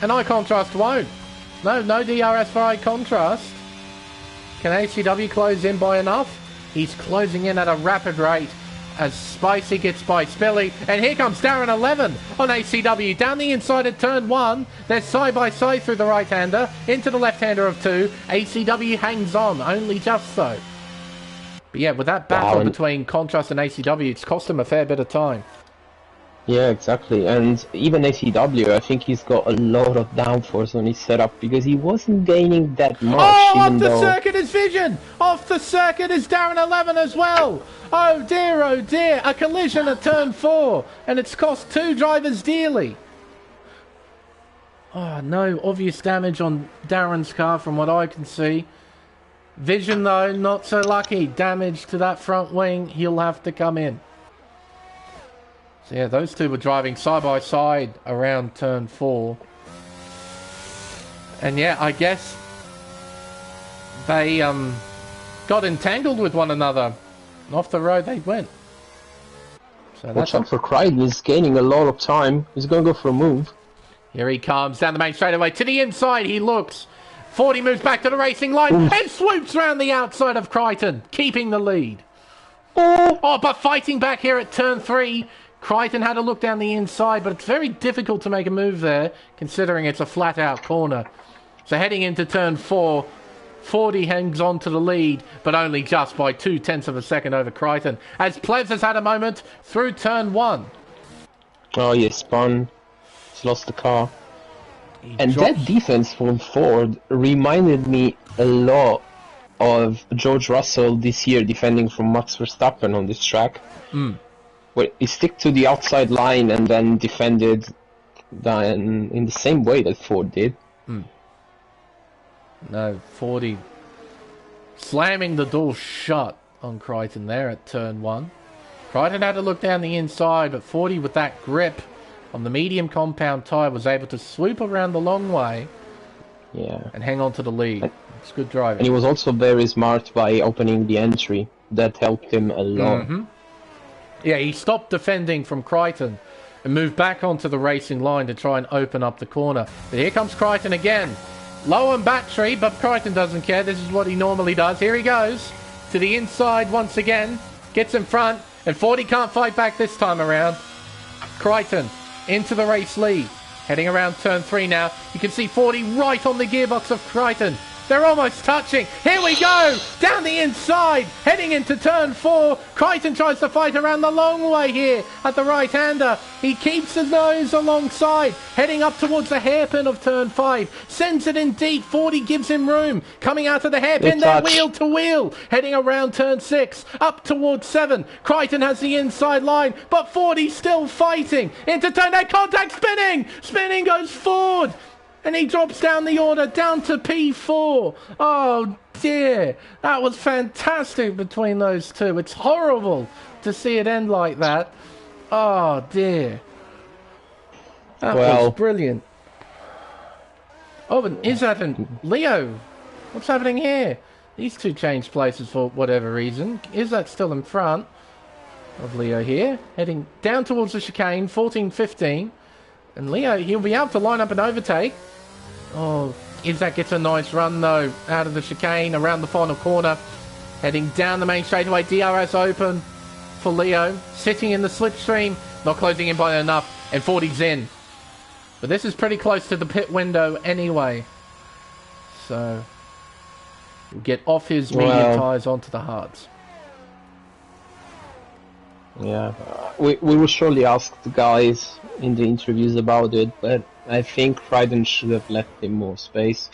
and High Contrast won't. No DRS for High Contrast. Can ACW close in by enough? He's closing in at a rapid rate as Spicy gets by Spilly. And here comes Darren 11 on ACW. Down the inside at turn 1. They're side by side through the right-hander. Into the left-hander of 2. ACW hangs on, only just so. But yeah, with that battle between Contrast and ACW, it's cost him a fair bit of time. Yeah, exactly. And even ACW, I think he's got a lot of downforce on his setup because he wasn't gaining that much. Oh, off the circuit is Vision! Off the circuit is Darren 11 as well! Oh dear, a collision at turn 4, and it's cost 2 drivers dearly. Oh, no obvious damage on Darren's car from what I can see. Vision, though, not so lucky. Damage to that front wing, he'll have to come in. So yeah, those two were driving side by side around turn 4. And yeah, I guess they got entangled with one another. And off the road they went. So watch out for Crichton, he's gaining a lot of time. He's going to go for a move. Here he comes, down the main straightaway. To the inside he looks. 40 moves back to the racing line and swoops round the outside of Crichton, keeping the lead. Oh, but fighting back here at turn 3. Crichton had a look down the inside, but it's very difficult to make a move there, considering it's a flat-out corner. So heading into turn 4, 40 hangs on to the lead, but only just by 0.2 of a second over Crichton, as Plevs has had a moment through turn 1. Oh, he spun. He's lost the car. And that defense from Ford reminded me a lot of George Russell this year defending from Max Verstappen on this track. Where he stick to the outside line and then defended in the same way that Ford did. No, 40 slamming the door shut on Crichton there at turn 1. Crichton had to look down the inside, but 40 with that grip on the medium compound tyre was able to swoop around the long way and hang on to the lead. It's good driving. And he was also very smart by opening the entry. That helped him a lot. Yeah, he stopped defending from Crichton and moved back onto the racing line to try and open up the corner. But here comes Crichton again. Low on battery, but Crichton doesn't care. This is what he normally does. Here he goes to the inside once again. Gets in front, and 40 can't fight back this time around. Crichton into the race lead. Heading around turn 3 now. You can see 40 right on the gearbox of Crichton. They're almost touching. Here we go! Down the inside, heading into turn 4. Crichton tries to fight around the long way here at the right-hander. He keeps his nose alongside, heading up towards the hairpin of turn 5. Sends it in deep. 40 gives him room. Coming out of the hairpin, then wheel to wheel. Heading around turn 6, up towards 7. Crichton has the inside line, but 40 still fighting. Into turn 8, contact spinning! Spinning goes forward. And he drops down the order, down to P4. Oh dear, that was fantastic between those two. It's horrible to see it end like that. Oh dear. That was brilliant. Oh, and Izzat and Leo, what's happening here? These two changed places for whatever reason. Izzat's still in front of Leo here, heading down towards the chicane, 14-15. And Leo, he'll be able to line up an overtake. Oh, Izzat gets a nice run, though, out of the chicane, around the final corner. Heading down the main straightaway, DRS open for Leo. Sitting in the slipstream, not closing in by enough, and 40's in. But this is pretty close to the pit window anyway. So, we'll get off his medium tyres onto the hards. Yeah, we will surely ask the guys in the interviews about it, but I think Crichton should have left him more space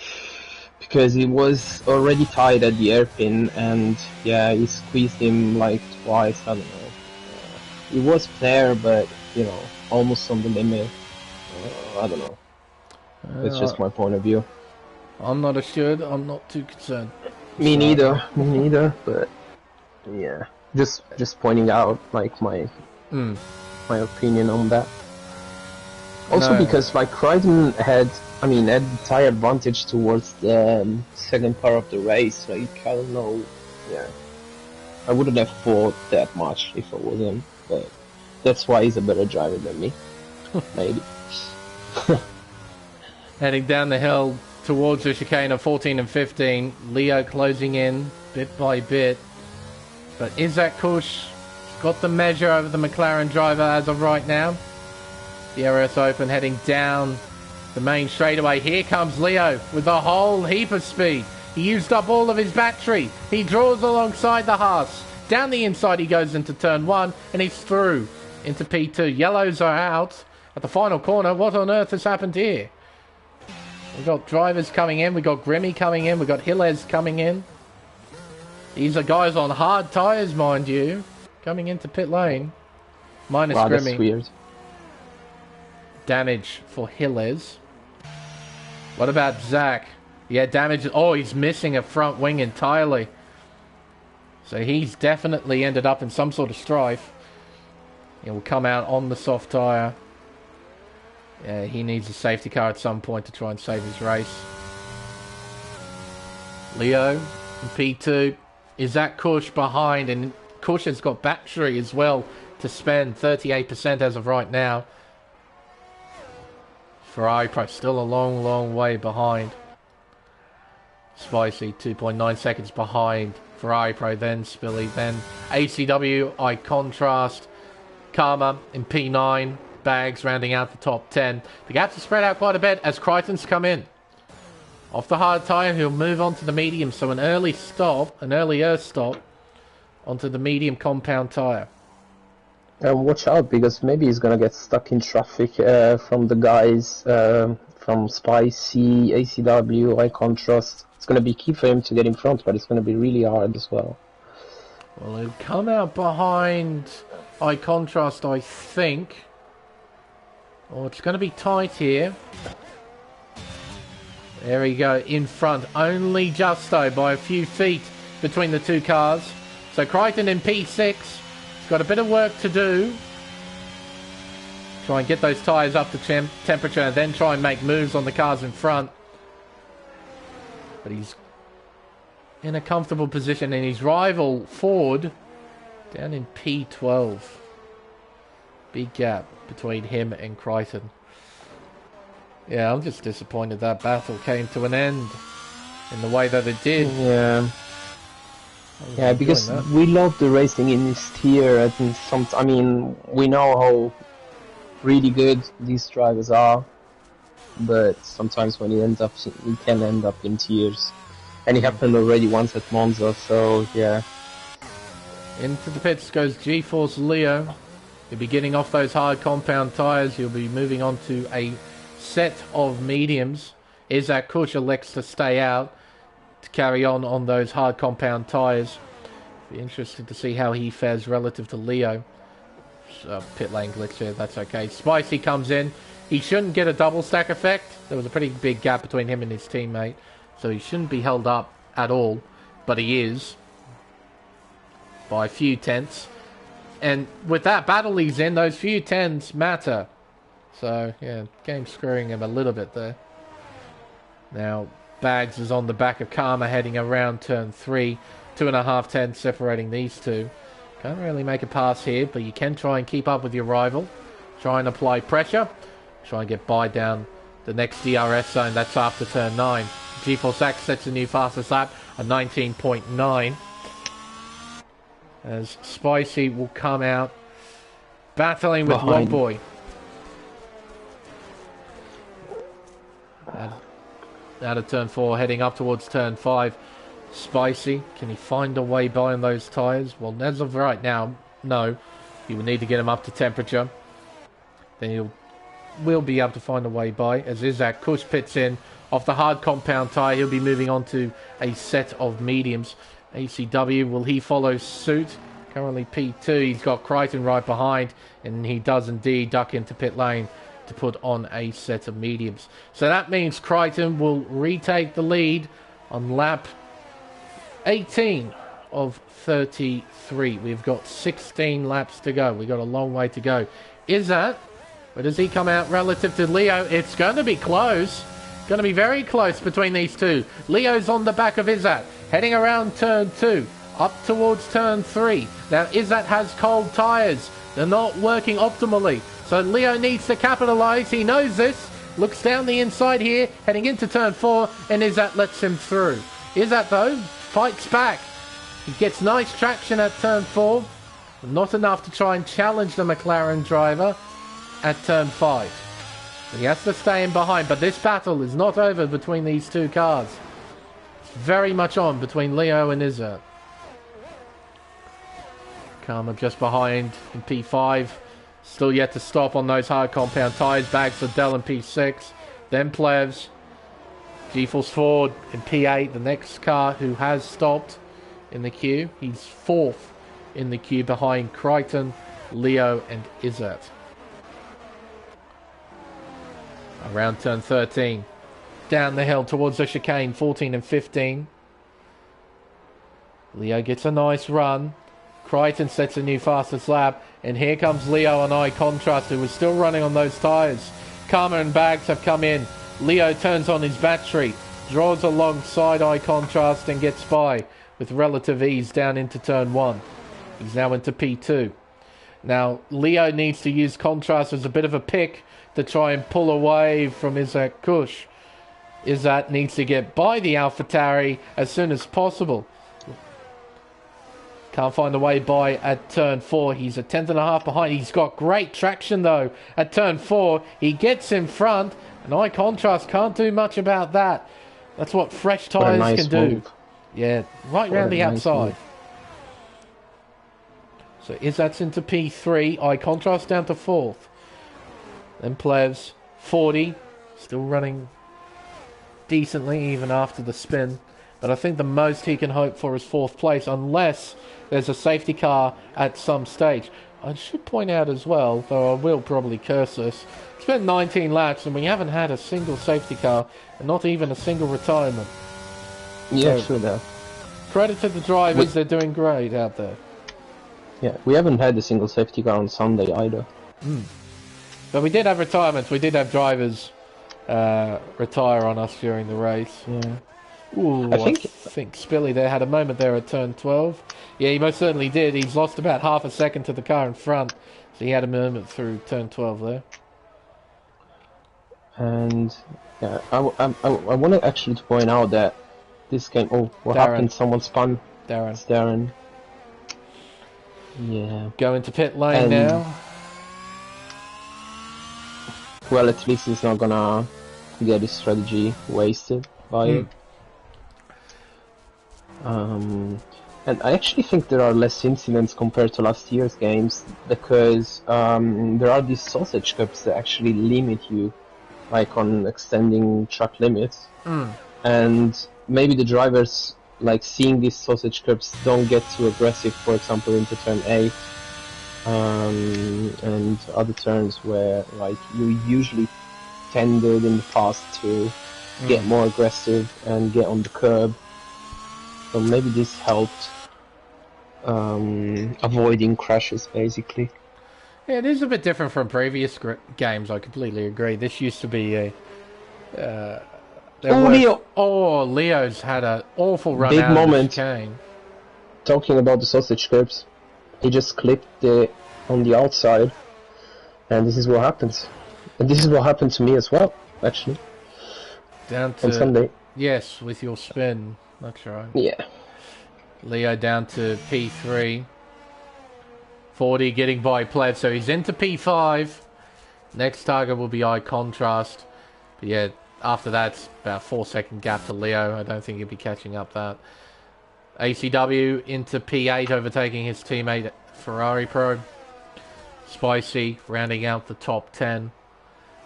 because he was already tied at the hairpin, and yeah, he squeezed him like twice. I don't know. He was there, but you know, almost on the limit. I don't know. It's just my point of view. I'm not assured. I'm not too concerned. Me neither. But yeah. Just pointing out like my opinion on that. Also because like Crichton had tire advantage towards the second part of the race. Like I don't know, I wouldn't have fought that much if I was him, but that's why he's a better driver than me. Maybe. Heading down the hill towards the chicane of 14 and 15. Leo closing in bit by bit. But Izzat Kush got the measure over the McLaren driver as of right now. DRS open, heading down the main straightaway. Here comes Leo with a whole heap of speed. He used up all of his battery. He draws alongside the Haas. Down the inside he goes into turn 1 and he's through into P2. Yellows are out at the final corner. What on earth has happened here? We've got drivers coming in. We've got Grimmy coming in. We've got Hillez coming in. These are guys on hard tyres, mind you, coming into pit lane. Minus Grimmy. That's weird. Damage for Hillez. What about Zach? Yeah, damage. Oh, he's missing a front wing entirely. So he's definitely ended up in some sort of strife. He will come out on the soft tyre. Yeah, he needs a safety car at some point to try and save his race. Leo in P2. Is that Kush behind? And Kush has got battery as well to spend, 38% as of right now. Ferrari Pro still a long, long way behind. Spicy 2.9 seconds behind. Ferrari Pro, then Spilly, then ACW, I Contrast, Karma in P9, Bags rounding out the top 10. The gaps are spread out quite a bit as Crichton's come in. Off the hard tyre, he'll move on to the medium, so an earlier stop onto the medium compound tyre. Watch out, because maybe he's gonna get stuck in traffic from the guys from Spicy, ACW, I Contrast. It's gonna be key for him to get in front, but it's gonna be really hard as well. Well, he'll come out behind I Contrast, I think. Oh, it's gonna be tight here. There we go, in front, only just though by a few feet between the two cars. So Crichton in P6, he's got a bit of work to do. Try and get those tyres up to temperature and then try and make moves on the cars in front. But he's in a comfortable position, and his rival Ford down in P12. Big gap between him and Crichton. Yeah, I'm just disappointed that battle came to an end in the way that it did. Yeah, because we love the racing in this tier, and I mean, we know how really good these drivers are, but sometimes when you can end up in tears, and it happened already once at Monza. So yeah. Into the pits goes G-Force Leo. He'll be getting off those hard compound tyres. He'll be moving on to a set of mediums. Isaac Kush elects to stay out to carry on those hard compound tyres. Be interested to see how he fares relative to Leo. Pit lane glitch here, that's okay. Spicy comes in. He shouldn't get a double stack effect. There was a pretty big gap between him and his teammate, so he shouldn't be held up at all, but he is by a few tenths. And with that battle he's in, those few tenths matter. So, yeah, game screwing him a little bit there. Now, Bags is on the back of Karma heading around turn 3. 2.5 tenths separating these two. Can't really make a pass here, but you can try and keep up with your rival. Try and apply pressure. Try and get by down the next DRS zone. That's after turn 9. G-Force X sets a new fastest lap, a 19.9. As Spicy will come out battling with Logboy. Out of turn 4, heading up towards turn 5. Spicy, can he find a way by on those tyres? Well, as of right now, no. You will need to get him up to temperature. Then will be able to find a way by. As Isaac Kush pits in off the hard compound tyre, he'll be moving on to a set of mediums. ACW, will he follow suit? Currently P2, he's got Crichton right behind, and he does indeed duck into pit lane to put on a set of mediums. So that means Crichton will retake the lead on lap 18 of 33. We've got 16 laps to go. We've got a long way to go. Where does he come out relative to Leo? It's going to be close. Going to be very close between these two. Leo's on the back of Izzat, heading around turn 2, up towards turn 3. Now Izzat has cold tyres. They're not working optimally. So Leo needs to capitalise. He knows this. Looks down the inside here, heading into turn 4, and Izzat lets him through. Izzat, though, fights back. He gets nice traction at turn 4. But not enough to try and challenge the McLaren driver at turn 5. But he has to stay in behind. But this battle is not over between these two cars. It's very much on between Leo and Izzat. Karma just behind in P5. Still yet to stop on those hard compound tyres. Bags for Dell in P6. Then Plevs. G-Force Ford in P8. The next car who has stopped in the queue. He's 4th in the queue behind Crichton, Leo and Izzat. Around turn 13. Down the hill towards the chicane. 14 and 15. Leo gets a nice run. Crichton sets a new fastest lap, and here comes Leo on I Contrast, who was still running on those tyres. Karma and Bags have come in. Leo turns on his battery. draws alongside Eye Contrast and gets by with relative ease down into turn 1. He's now into P2. Now, Leo needs to use Contrast as a bit of a pick to try and pull away from Isaac Kush. Izzat needs to get by the AlphaTauri as soon as possible. Can't find a way by at turn 4. He's a tenth and a half behind. He's got great traction though at turn 4. He gets in front, and Eye Contrast can't do much about that. That's what fresh tyres can do. Yeah, right round the outside. So Izzat's into P3. Eye Contrast down to 4th. Then Plevs, 40. Still running decently even after the spin. But I think the most he can hope for is 4th place, unless there's a safety car at some stage. I should point out as well, though I will probably curse this, it's been 19 laps and we haven't had a single safety car, and not even a single retirement. Yeah, So, sure there. credit to the drivers, they're doing great out there. Yeah, we haven't had a single safety car on Sunday either. But we did have retirements, we did have drivers retire on us during the race. Yeah. Ooh, I think Spilly there had a moment there at turn 12. Yeah, he most certainly did. He's lost about half a second to the car in front. So he had a moment through turn 12 there. And yeah, I wanted actually to point out that this game... Oh, what Darren. happened? Someone spun. Darren. It's Darren. Yeah. Going to pit lane now. Well, at least he's not gonna get his strategy wasted by it. And I actually think there are less incidents compared to last year's games, because there are these sausage cups that actually limit you, like on extending track limits. And maybe the drivers, like seeing these sausage cups, don't get too aggressive, for example into turn 8 and other turns where like you usually tended in the past to get more aggressive and get on the curb. So maybe this helped avoiding crashes, basically. Yeah, it is a bit different from previous games, I completely agree. This used to be a... Leo! Oh, Leo's had an awful run Big out moment. of the chicane. Talking about the sausage curbs, he just clipped it on the outside, and this is what happens. And this is what happened to me as well, actually. Down to... On Sunday. Yes, with your spin. That's right. Yeah. Leo down to P3. 40 getting by Plev, so he's into P5. Next target will be Eye Contrast. But yeah, after that, it's about a 4-second gap to Leo. I don't think he'll be catching up that. ACW into P8, overtaking his teammate Ferrari Pro. Spicy rounding out the top 10.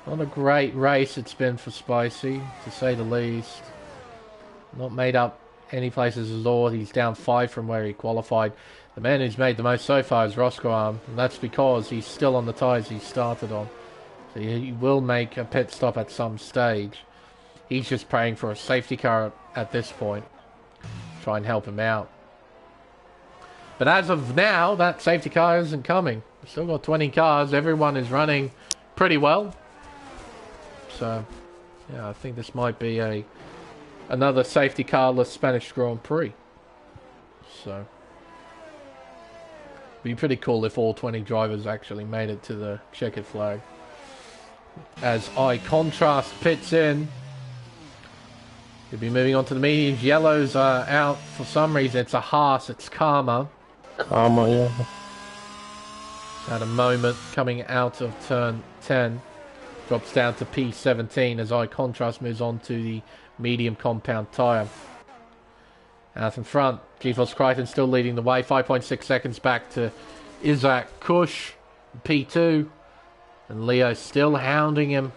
Not a great race it's been for Spicy, to say the least. Not made up any places as all. He's down 5 from where he qualified. The man who's made the most so far is Roscoe Arm, and that's because he's still on the tyres he started on. So he will make a pit stop at some stage. He's just praying for a safety car at this point. Try and help him out. But as of now, that safety car isn't coming. We've still got 20 cars. Everyone is running pretty well. So, yeah, I think this might be another safety carless Spanish Grand Prix. So, it'd be pretty cool if all 20 drivers actually made it to the checkered flag. As Eye Contrast pits in. He'll be moving on to the mediums. Yellows are out for some reason. It's a Haas. It's Karma. Karma, yeah. Had a moment coming out of turn 10. Drops down to P17 as Eye Contrast moves on to the medium compound tyre. Out in front, GeForce Crichton still leading the way. 5.6 seconds back to Isaac Kush, P2. And Leo still hounding him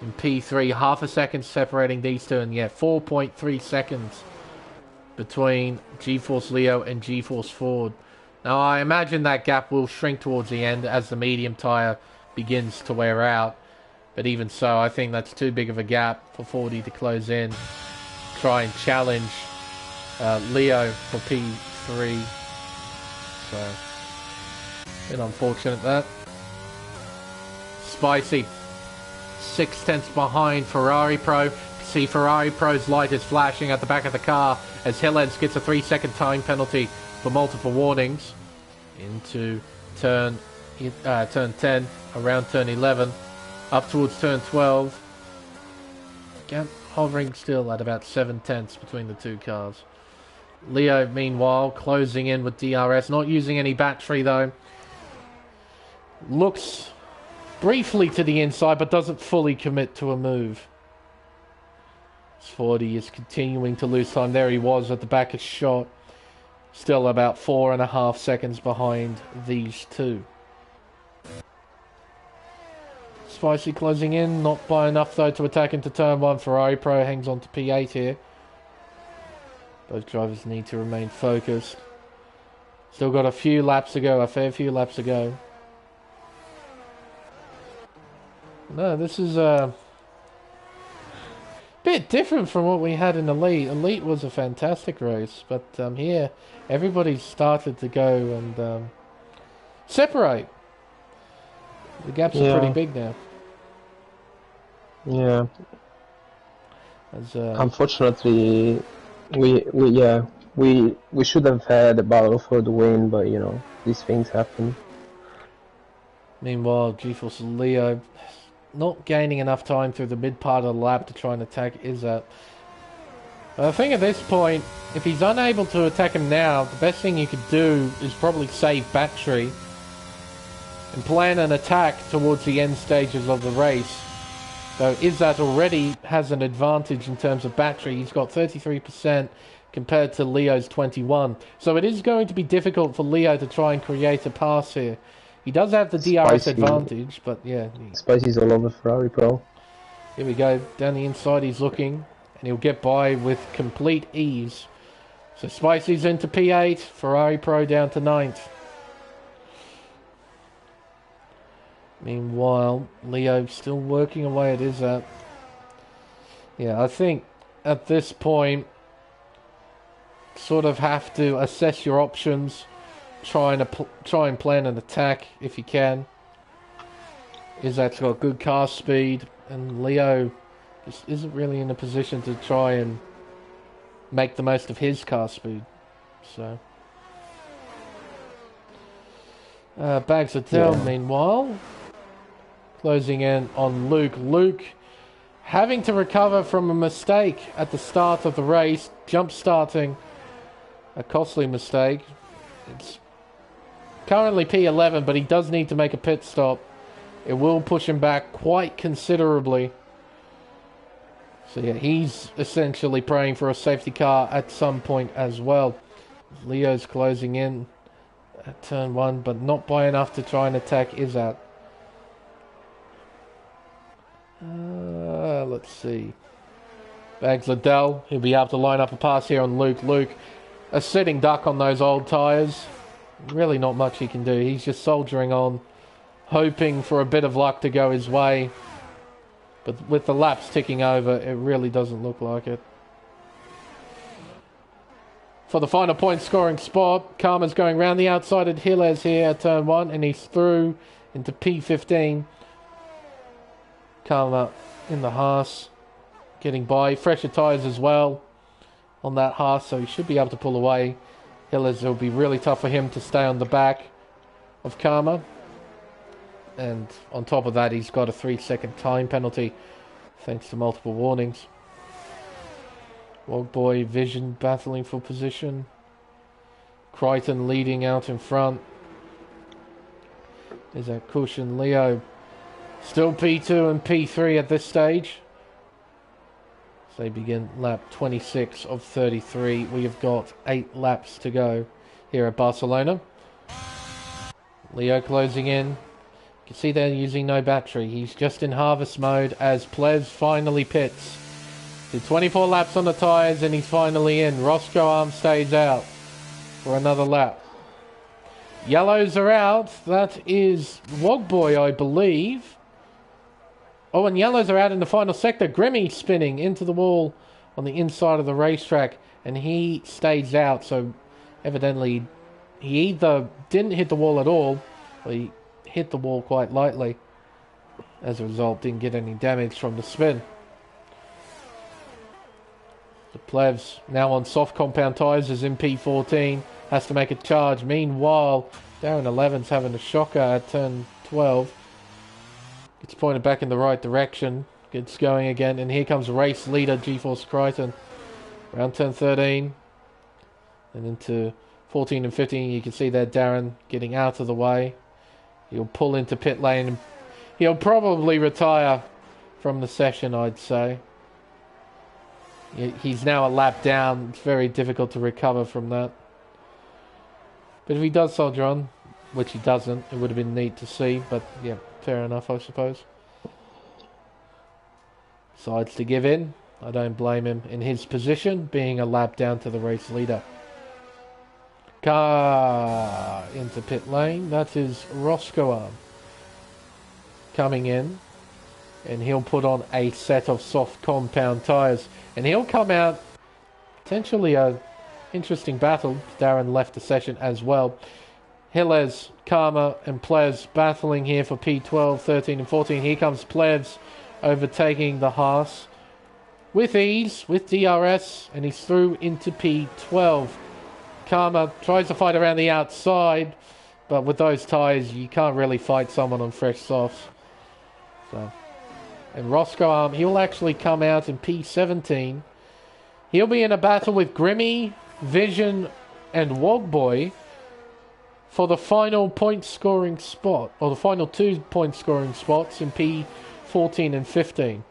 in P3. Half a second separating these two. And yeah, 4.3 seconds between GeForce Leo and GeForce Ford. Now I imagine that gap will shrink towards the end as the medium tyre begins to wear out. But even so, I think that's too big of a gap for 40 to close in. Try and challenge Leo for P3. So, a bit unfortunate that. Spicy, 6 tenths behind Ferrari Pro. See Ferrari Pro's light is flashing at the back of the car as Hillens gets a 3-second time penalty for multiple warnings into turn 10, around turn 11, up towards turn 12. Gap hovering still at about 7/10 between the two cars. Leo, meanwhile, closing in with DRS, not using any battery though. Looks briefly to the inside, but doesn't fully commit to a move. 40 is continuing to lose time. There he was at the back of shot. Still about 4.5 seconds behind these two. Spicy closing in, not by enough though to attack into turn 1. Ferrari Pro hangs on to P8 here. Both drivers need to remain focused. Still got a few laps to go, a fair few laps to go. No, this is a bit different from what we had in Elite. Elite was a fantastic race, but here everybody's started to go and separate. The gaps are pretty big now. Yeah. As, unfortunately, we should have had a battle for the win, but you know, these things happen. Meanwhile, GeForce Leo not gaining enough time through the mid part of the lap to try and attack Izzat. I think at this point, if he's unable to attack him now, the best thing you could do is probably save battery and plan an attack towards the end stages of the race. Though Izzat already has an advantage in terms of battery. He's got 33% compared to Leo's 21%. So it is going to be difficult for Leo to try and create a pass here. He does have the DRS advantage, but yeah. Spicy's all over Ferrari Pro. Here we go. Down the inside he's looking, and he'll get by with complete ease. So Spicy's into P8, Ferrari Pro down to 9th. Meanwhile, Leo still working away at Izzat. Yeah, I think at this point, sort of have to assess your options. Try and plan an attack if you can. Izzat's got good car speed, and Leo just isn't really in a position to try and make the most of his car speed. So, Bags of Dell, meanwhile, closing in on Luke. Luke having to recover from a mistake at the start of the race, jump starting, a costly mistake. It's currently P11, but he does need to make a pit stop. It will push him back quite considerably. So yeah, he's essentially praying for a safety car at some point as well. Leo's closing in at turn 1, but not by enough to try and attack Izzat. Let's see. Bags Liddell, he'll be able to line up a pass here on Luke. Luke, a sitting duck on those old tyres. Really not much he can do. He's just soldiering on, hoping for a bit of luck to go his way. But with the laps ticking over, it really doesn't look like it. For the final point scoring spot, Karma's going round the outside at Hillers here at turn 1, and he's through into P15. Karma in the Haas, getting by. Fresher tyres as well on that Haas, so he should be able to pull away. Hillers, it'll be really tough for him to stay on the back of Karma. And on top of that, he's got a 3-second time penalty, thanks to multiple warnings. Wogboy, Vision battling for position. Crichton leading out in front. There's that cushion. Leo still P2 and P3 at this stage. So they begin lap 26 of 33. We have got 8 laps to go here at Barcelona. Leo closing in. You can see they're using no battery. He's just in harvest mode as Plez finally pits. Did 24 laps on the tyres and he's finally in. Roscoe Arm stays out for another lap. Yellows are out. That is Wogboy, I believe. Oh, and yellows are out in the final sector. Grimmy spinning into the wall on the inside of the racetrack, and he stays out. So evidently he either didn't hit the wall at all, or he hit the wall quite lightly. As a result, didn't get any damage from the spin. So Plevs now on soft compound tyres as in P14. Has to make a charge. Meanwhile, Darren 11's having a shocker at turn 12. Gets pointed back in the right direction. Gets going again. And here comes race leader G-Force Crichton. Around turn 13. And into 14 and 15. You can see there Darren getting out of the way. He'll pull into pit lane. He'll probably retire from the session, I'd say. He's now a lap down. It's very difficult to recover from that. But if he does soldier on, which he doesn't, it would have been neat to see. But yeah, fair enough, I suppose. Decides to give in. I don't blame him in his position, being a lap down to the race leader. Car into pit lane. That is Roscoe coming in. And he'll put on a set of soft compound tyres. And he'll come out potentially a interesting battle. Darren left the session as well. Hilles, Karma and Plevs battling here for P12, 13 and 14. Here comes Plevs overtaking the Haas with ease, with DRS. And he's through into P12. Karma tries to fight around the outside. But with those tyres, you can't really fight someone on fresh softs. So... And Roscoe, he'll actually come out in P17. He'll be in a battle with Grimmy, Vision, and Wogboy for the final point scoring spot, or the final 2 point scoring spots in P14 and 15.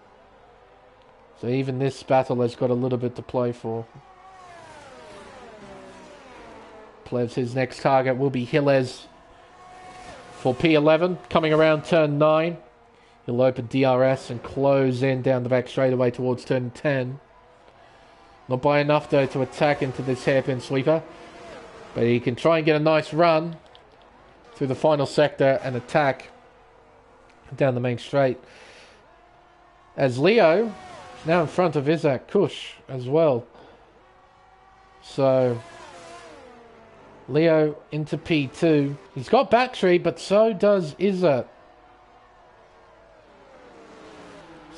So even this battle has got a little bit to play for. Plevs, his next target will be Hilles for P11, coming around turn 9. He'll open DRS and close in down the back straightaway towards turn 10. Not by enough, though, to attack into this hairpin sweeper. But he can try and get a nice run through the final sector and attack down the main straight. As Leo, now in front of Isaac Kush as well. So, Leo into P2. He's got battery, but so does Isaac.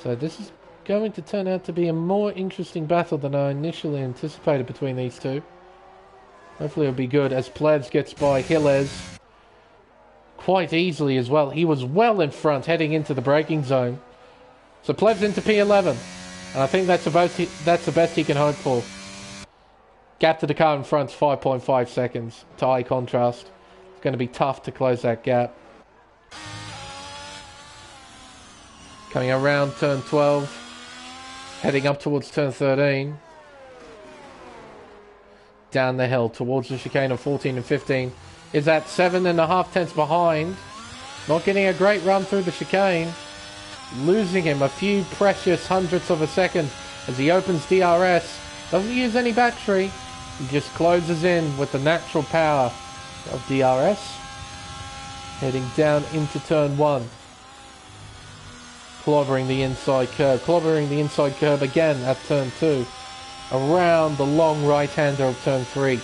So this is going to turn out to be a more interesting battle than I initially anticipated between these two. Hopefully it'll be good as Plevs gets by Hilles quite easily as well. He was well in front heading into the braking zone. So Plevs into P11. And I think that's the best he can hope for. Gap to the car in front, 5.5 seconds. To high contrast. It's going to be tough to close that gap. Coming around turn 12, heading up towards turn 13. Down the hill towards the chicane of 14 and 15. Is at 7.5 tenths behind. Not getting a great run through the chicane. Losing him a few precious hundredths of a second as he opens DRS. Doesn't use any battery. He just closes in with the natural power of DRS. Heading down into turn 1. Clobbering the inside curve. Clobbering the inside curve again at turn 2. Around the long right-hander of turn 3.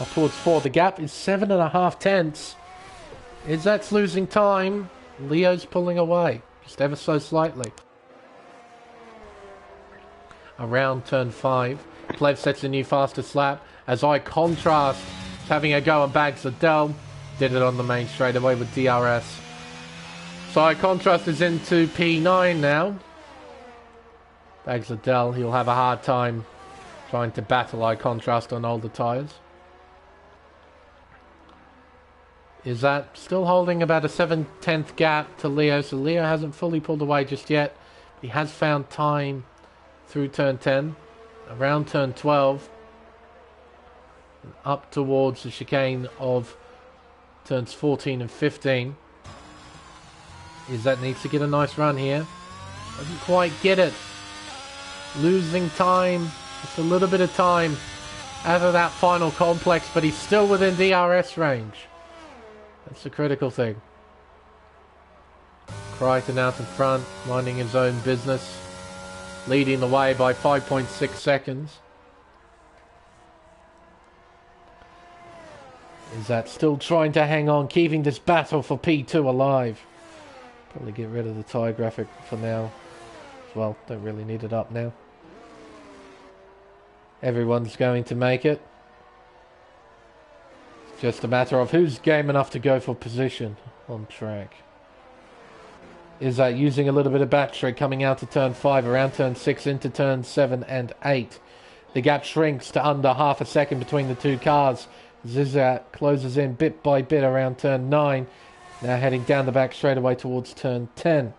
Up towards 4. The gap is 7.5 tenths. Isaac's losing time. Leo's pulling away. Just ever so slightly. Around turn 5. Plev sets a new fastest lap. As I contrast, having a go and bags Adele. Did it on the main straightaway with DRS. So I contrast is into P9 now. Bags Adele, he'll have a hard time trying to battle eye contrast on older tyres. Is that still holding about a 7/10 gap to Leo, so Leo hasn't fully pulled away just yet. He has found time through turn 10, around turn 12, and up towards the chicane of turns 14 and 15. Is that needs to get a nice run here. Doesn't quite get it. Losing time. Just a little bit of time out of that final complex, but he's still within DRS range. That's the critical thing. Crichton out in front, minding his own business. Leading the way by 5.6 seconds. Is that still trying to hang on, keeping this battle for P2 alive? Probably get rid of the tyre graphic for now as well. Don't really need it up now. everyone's going to make it. It's just a matter of who's game enough to go for position on track. Is that using a little bit of battery coming out to turn 5, around turn 6 into turn 7 and 8. The gap shrinks to under half a second between the two cars. Zizat closes in bit by bit around turn 9. Now heading down the back straightaway towards turn 10.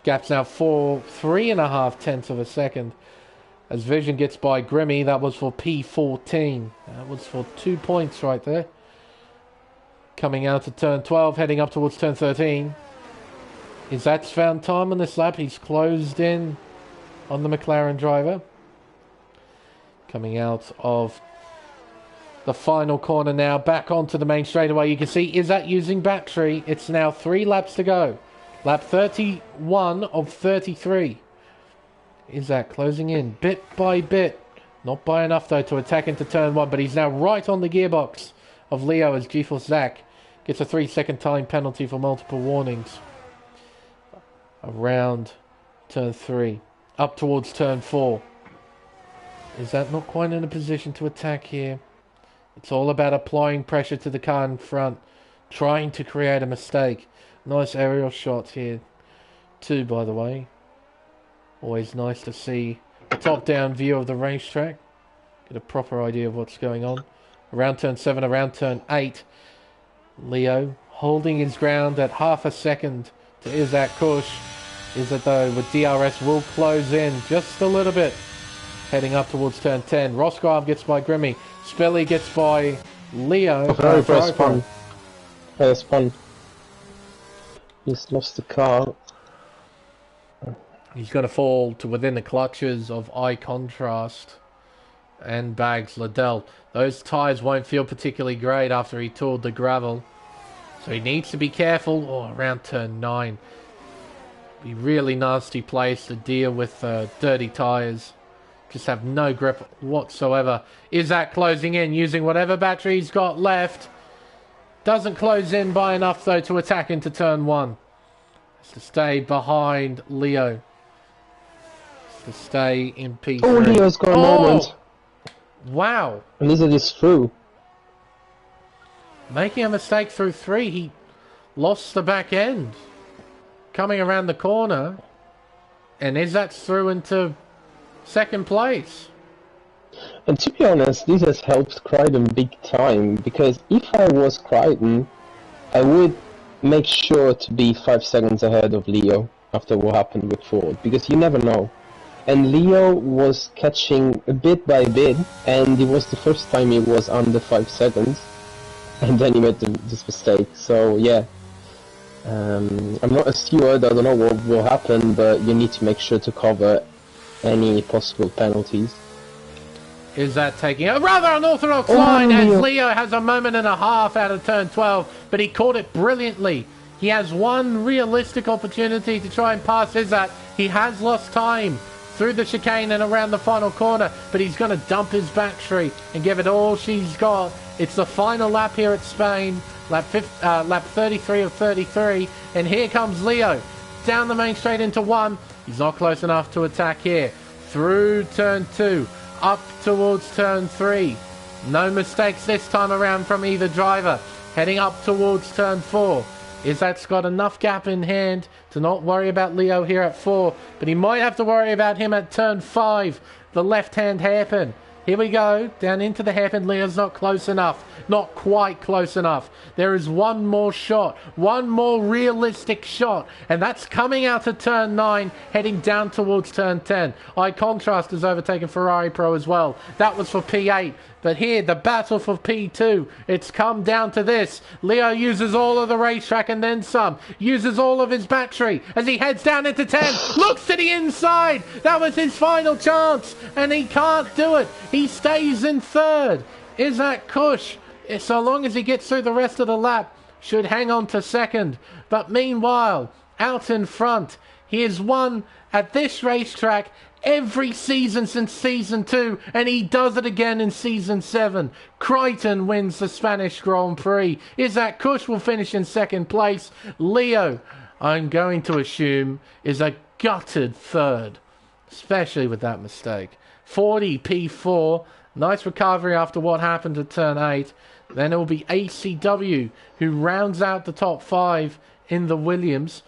Gap's now 3.5 tenths of a second. As Vision gets by Grimmy, that was for P14. That was for 2 points right there. Coming out to turn 12, heading up towards turn 13. Izat's found time on this lap. He's closed in on the McLaren driver. Coming out of the final corner now, back onto the main straightaway. You can see Izat using battery. It's now 3 laps to go. Lap 31 of 33. Izat closing in bit by bit. Not by enough though to attack into turn 1, but he's now right on the gearbox of Leo as GeForce Zach gets a 3-second time penalty for multiple warnings. Around turn 3, up towards turn 4. Is that not quite in a position to attack here? It's all about applying pressure to the car in front, trying to create a mistake. Nice aerial shot here too, by the way. Always nice to see a top-down view of the racetrack. Get a proper idea of what's going on. Around turn 7, around turn 8. Leo holding his ground at half a second to Izat Kush. Izat though with DRS will close in just a little bit. Heading up towards turn 10. Roscoe gets by Grimmy. Spelly gets by Leo. Spun. He's lost the car. He's going to fall to within the clutches of Eye Contrast and Bags Liddell. Those tyres won't feel particularly great after he toured the gravel. So he needs to be careful. Oh, around turn 9. Be really nasty place to deal with dirty tyres. Just have no grip whatsoever. Is that closing in using whatever battery he's got left? Doesn't close in by enough though to attack into turn 1. Has to stay behind Leo. Has to stay in P3. Oh, Leo's got a moment. Wow. And Izat is through. Making a mistake through 3. He lost the back end. Coming around the corner. And Izat's through into second place. And to be honest, this has helped Crichton big time, because if I was Crichton, I would make sure to be 5 seconds ahead of Leo after what happened with Ford, because you never know. And Leo was catching bit by bit, and it was the first time he was under 5 seconds, and then he made this mistake. So yeah, I'm not a steward, I don't know what will happen, but you need to make sure to cover any possible penalties. Is that taking a rather unorthodox line, as Leo has a moment and a half out of turn 12, but he caught it brilliantly. He has one realistic opportunity to try and pass Izat. He has lost time through the chicane and around the final corner, but he's going to dump his battery and give it all she's got. It's the final lap here at Spain, lap 33 of 33, and here comes Leo. Down the main straight into 1. He's not close enough to attack here. Through turn 2. Up towards turn 3. No mistakes this time around from either driver. Heading up towards turn 4. Izat's got enough gap in hand to not worry about Leo here at 4. But he might have to worry about him at turn 5. The left-hand hairpin. Here we go. Down into the hairpin. Leo's not close enough. Not quite close enough. There is one more shot. One more realistic shot. And that's coming out of turn 9. Heading down towards turn 10. Eye Contrast has overtaken Ferrari Pro as well. That was for P8. But here, the battle for P2. It's come down to this. Leo uses all of the racetrack and then some. Uses all of his battery as he heads down into 10. Looks to the inside. That was his final chance. And he can't do it. He stays in third. Izat Kush, so long as he gets through the rest of the lap, should hang on to second. But meanwhile, out in front, he has won at this racetrack every season since season 2, and he does it again in season 7. Crichton wins the Spanish Grand Prix. Izat Kush will finish in second place. Leo, I'm going to assume, is a gutted third, especially with that mistake. 40 P4. Nice recovery after what happened at turn 8. Then it will be ACW who rounds out the top 5 in the Williams.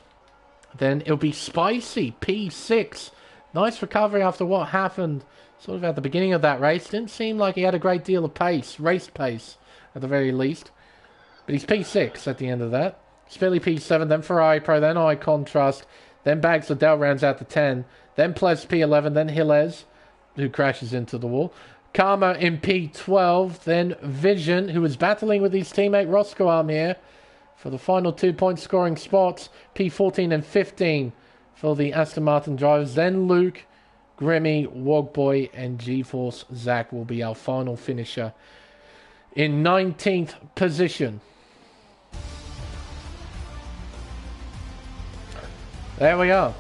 Then it'll be Spicy P6. Nice recovery after what happened sort of at the beginning of that race. Didn't seem like he had a great deal of pace, race pace at the very least. But he's P6 at the end of that. Spilly P7, then Ferrari Pro, then Eye Contrast, then Bags Liddell rounds out the 10, then Plez P11, then Hilles, who crashes into the wall. Karma in P12, then Vision, who was battling with his teammate Roscoe Arm here for the final 2-point scoring spots. P14 and 15 for the Aston Martin drivers. Then Luke, Grimmy, Wogboy, and GeForce Zach will be our final finisher in 19th position. There we are.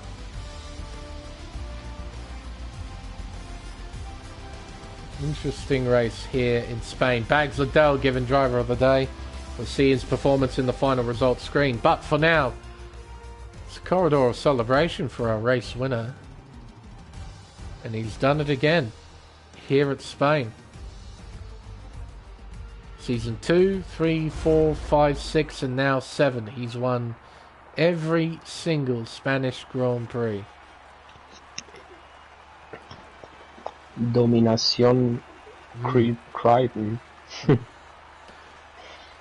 Interesting race here in Spain. Bags Liddell given driver of the day. We'll see his performance in the final results screen. But for now, it's a corridor of celebration for our race winner. And he's done it again here at Spain. Season 2, 3, 4, 5, 6, and now 7. He's won every single Spanish Grand Prix. Dominación Crichton.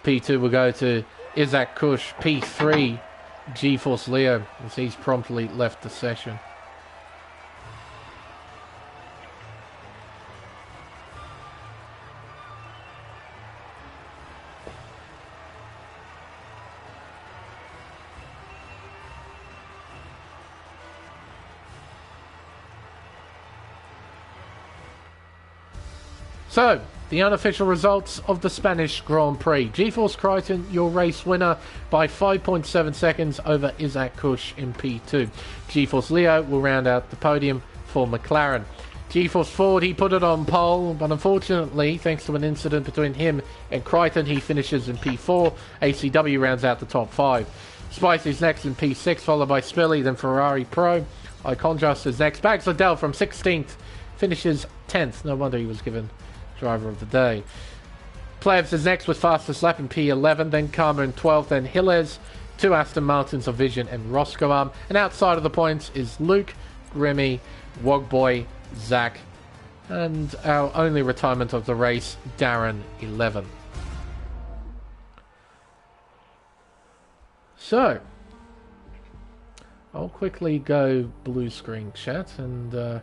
P2 will go to Isaac Kush. P3, GeForce Leo, as he's promptly left the session. So, the unofficial results of the Spanish Grand Prix. GeForce Crichton, your race winner by 5.7 seconds over Isaac Kush in P2. GeForce Leo will round out the podium for McLaren. GeForce Ford, he put it on pole, but unfortunately, thanks to an incident between him and Crichton, he finishes in P4. ACW rounds out the top 5. Spicy's next in P6, followed by Spilly, then Ferrari Pro. Eye Contrast is next. Bags Liddell from 16th finishes 10th. No wonder he was given driver of the day. Plebs is next with fastest lap in P11, then Karma in 12th, then Hilles, 2 Aston Martins of Vision and Roscoe Arm. And outside of the points is Luke, Grimmy, Wogboy, Zach, and our only retirement of the race, Darren, 11. So, I'll quickly go blue screen chat and we'll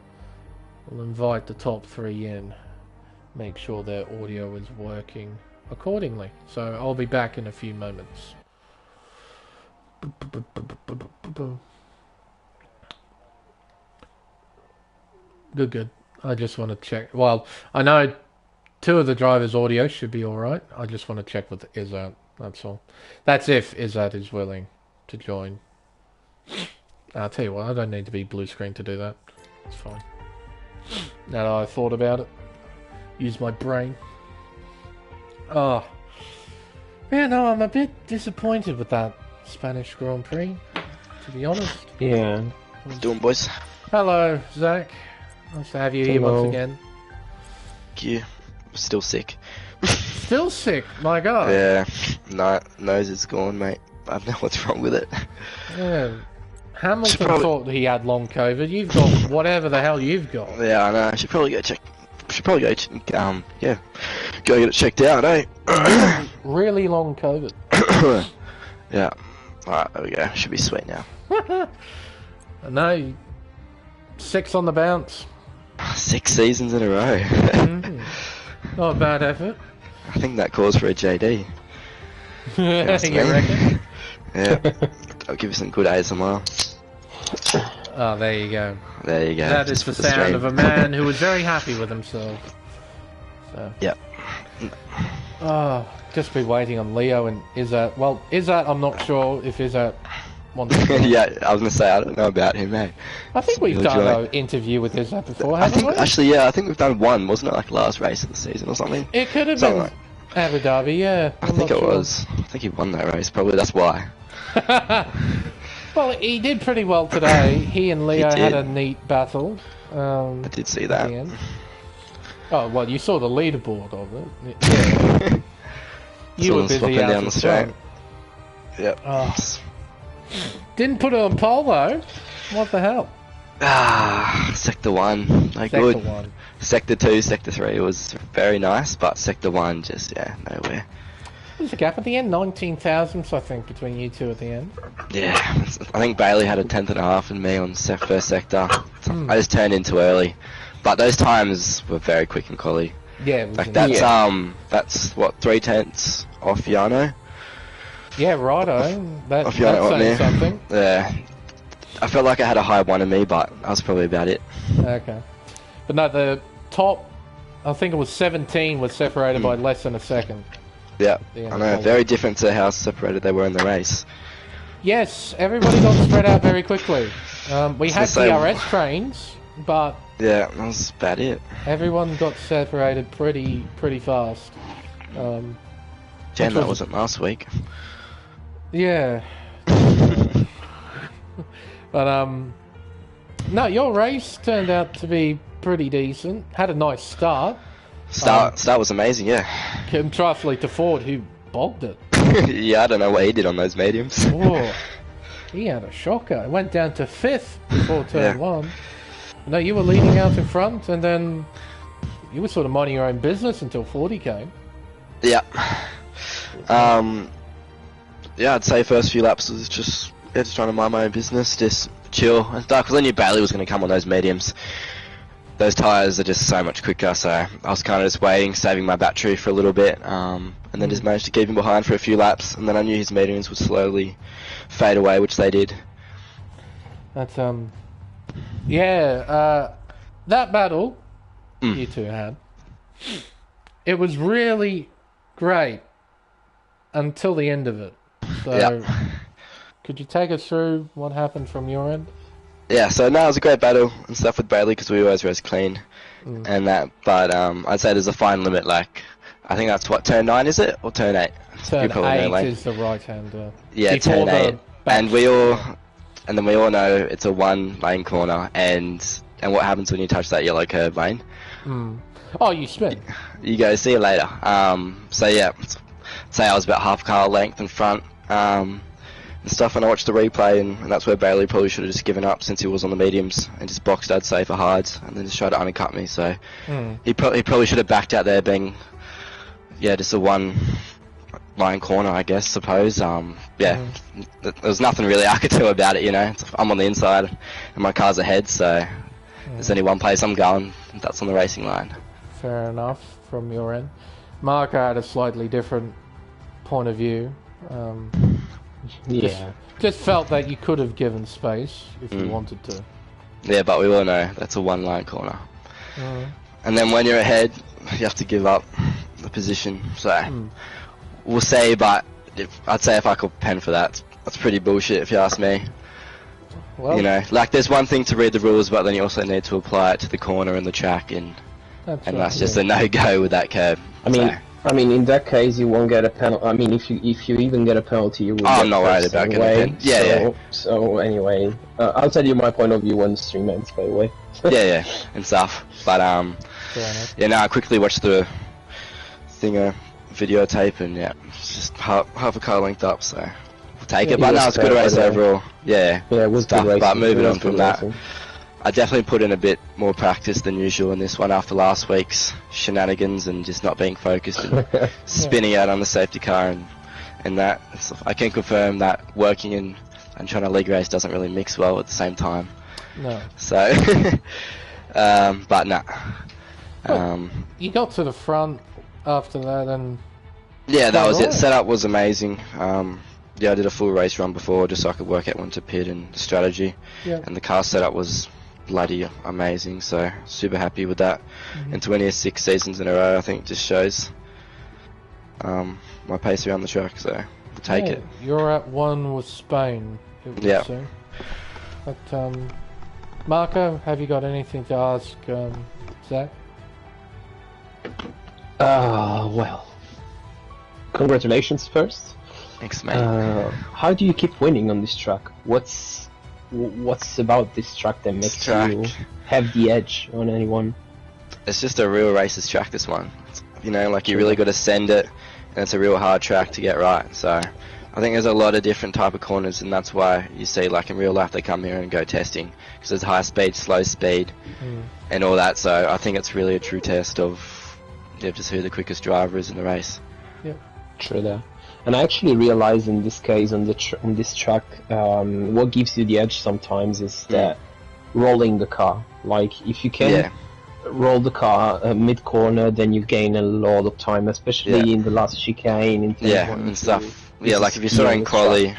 invite the top 3 in. Make sure their audio is working accordingly. So I'll be back in a few moments. Good. I just want to check. Well, I know 2 of the drivers' audio should be alright. I just want to check with Izzat. That's all. That's if Izzat is willing to join. I'll tell you what, I don't need to be blue screen to do that. It's fine. Now that I thought about it. Use my brain. Oh. Yeah, no, I'm a bit disappointed with that Spanish Grand Prix, to be honest. Yeah. What's doing, boys? Hello, Zach. Nice to have you here once again. Yeah, I'm still sick. Still sick? My God. Yeah, nose is gone, mate. I don't know what's wrong with it. Yeah. Hamilton thought he had long COVID. You've got whatever the hell you've got. Yeah, I know. I should probably go check. Go get it checked out, eh? Really long COVID. Yeah. Alright, there we go. Should be sweet now. I know. 6 on the bounce. 6 seasons in a row. Not a bad effort. I think that calls for a JD. You reckon? Yeah. I'll give you some good ASMR. Oh, there you go. There you go. That is the sound of a man who was very happy with himself. So. Yep. Oh, just be waiting on Leo and Izzat. Well, Izzat, I'm not sure if Izzat wants to. Yeah, I was gonna say I don't know about him, eh? I think we've done an interview with Izzat before, haven't we? Actually, yeah, I think we've done one, wasn't it? Like last race of the season or something. It could have been Abu Dhabi, yeah. I think it was. I think he won that race. Probably that's why. Well, he did pretty well today. He and Leo had a neat battle. I did see that. Oh, well, you saw the leaderboard of it. Yeah. You were busy swapping out down in the straight. front. Yep. Oh. Didn't put it on pole though. What the hell? Sector 1, no Sector good. 1. Sector 2, Sector 3 was very nice, but Sector 1 just, nowhere. What was the gap at the end? 19 thousandths, I think, between you two at the end. Yeah, I think Bailey had a 10th.5 and me on first sector. I just turned in too early. But those times were very quick and quality. Yeah, it was Like that's what, 3/10 off Yano? Yeah, righto. That's Off Yano on saying there. something. Yeah. I felt like I had a high one in me, but that was probably about it. Okay. But no, the top, I think it was 17, was separated by less than a second. Yeah, The I know, very different to how separated they were in the race. Yes, everybody got spread out very quickly. We had say- DRS trains, but Yeah, that was about it. everyone got separated pretty fast. Damn, Which that was- wasn't last week. Yeah. But no, your race turned out to be pretty decent. Had a nice start. Start was amazing, yeah. Contrastly to Ford, who bogged it. Yeah, I don't know what he did on those mediums. Oh, he had a shocker. It went down to 5th before turn Yeah. 1. No, you were leading out in front, and then you were sort of minding your own business until 40 came. Yeah. Yeah, I'd say first few laps was just trying to mind my own business, just chill and stuff, because I knew Bailey was going to come on those mediums. Those tyres are just so much quicker, so I was kind of just waiting, saving my battery for a little bit, and then just managed to keep him behind for a few laps, and then I knew his mediums would slowly fade away, which they did. That's that battle you two had, it was really great until the end of it. So, could you take us through what happened from your end? Yeah, so no, it was a great battle and stuff with Bailey because we always race clean and that. But I'd say there's a fine limit. Like, I think that's what, turn 9 is it or turn 8? Turn You probably know, 8 like- is the right-hander. Yeah, Before turn the 8. back- And then we all know it's a 1-lane corner, and what happens when you touch that yellow curb lane? Oh, you spin. You go, see you later. So yeah, say I was about half car length in front and stuff, and I watched the replay, and that's where Bailey probably should have just given up since he was on the mediums and just boxed I'd say for hards, and then just tried to undercut me. So he probably should have backed out there, being just a 1-line corner, I guess. Suppose there's nothing really I could do about it. You know, I'm on the inside and my car's ahead, so there's only one place I'm going, and that's on the racing line. Fair enough from your end. Marco had a slightly different point of view. Just felt that you could have given space if you wanted to. Yeah, but we all know that's a 1-line corner. And then when you're ahead, you have to give up the position. So we'll say, but I'd say if I could pen for that, that's pretty bullshit if you ask me. Well, You know, like there's one thing to read the rules, but then you also need to apply it to the corner and the track, and that's just a no-go with that curb. I mean, in that case, you won't get a penalty. I mean, if you even get a penalty, you will. I'm not worried about getting a pen. Yeah. So anyway, I'll tell you my point of view when the stream ends, by the way. yeah, and stuff. But fair enough. yeah, no, I quickly watched the videotape, and it's just half a car length up, so we'll take it. But no, it's a good race overall. Yeah, it was stuff. good racing. But moving It was on from good that, racing. I definitely put in a bit more practice than usual in this one after last week's shenanigans and just not being focused and spinning out on the safety car and that. I can confirm that working and trying to league race doesn't really mix well at the same time. No. So, but nah. You got to the front after that, and Yeah, that was Alright. it. Setup was amazing. I did a full race run before just so I could work out when to pit and the strategy. Yeah. And the car setup was bloody amazing, so super happy with that. And 26 seasons in a row, I think, just shows my pace around the track, so we'll take it. You're at 1 with Spain. It would Yeah. seem. But Marco, have you got anything to ask Zach? Well, congratulations first. Thanks, mate. How do you keep winning on this track? What's about this track that makes you have the edge on anyone? It's just a real racer's track, this one. You know, like you really got to send it, and it's a real hard track to get right. So I think there's a lot of different type of corners, and that's why you see, like in real life, they come here and go testing, because there's high speed, slow speed, and all that. So I think it's really a true test of just who the quickest driver is in the race. Yeah, true there. And I actually realized in this case on this track, what gives you the edge sometimes is that rolling the car. Like if you can roll the car mid corner, then you gain a lot of time, especially in the last chicane. And stuff. Yeah, like if you saw in quali,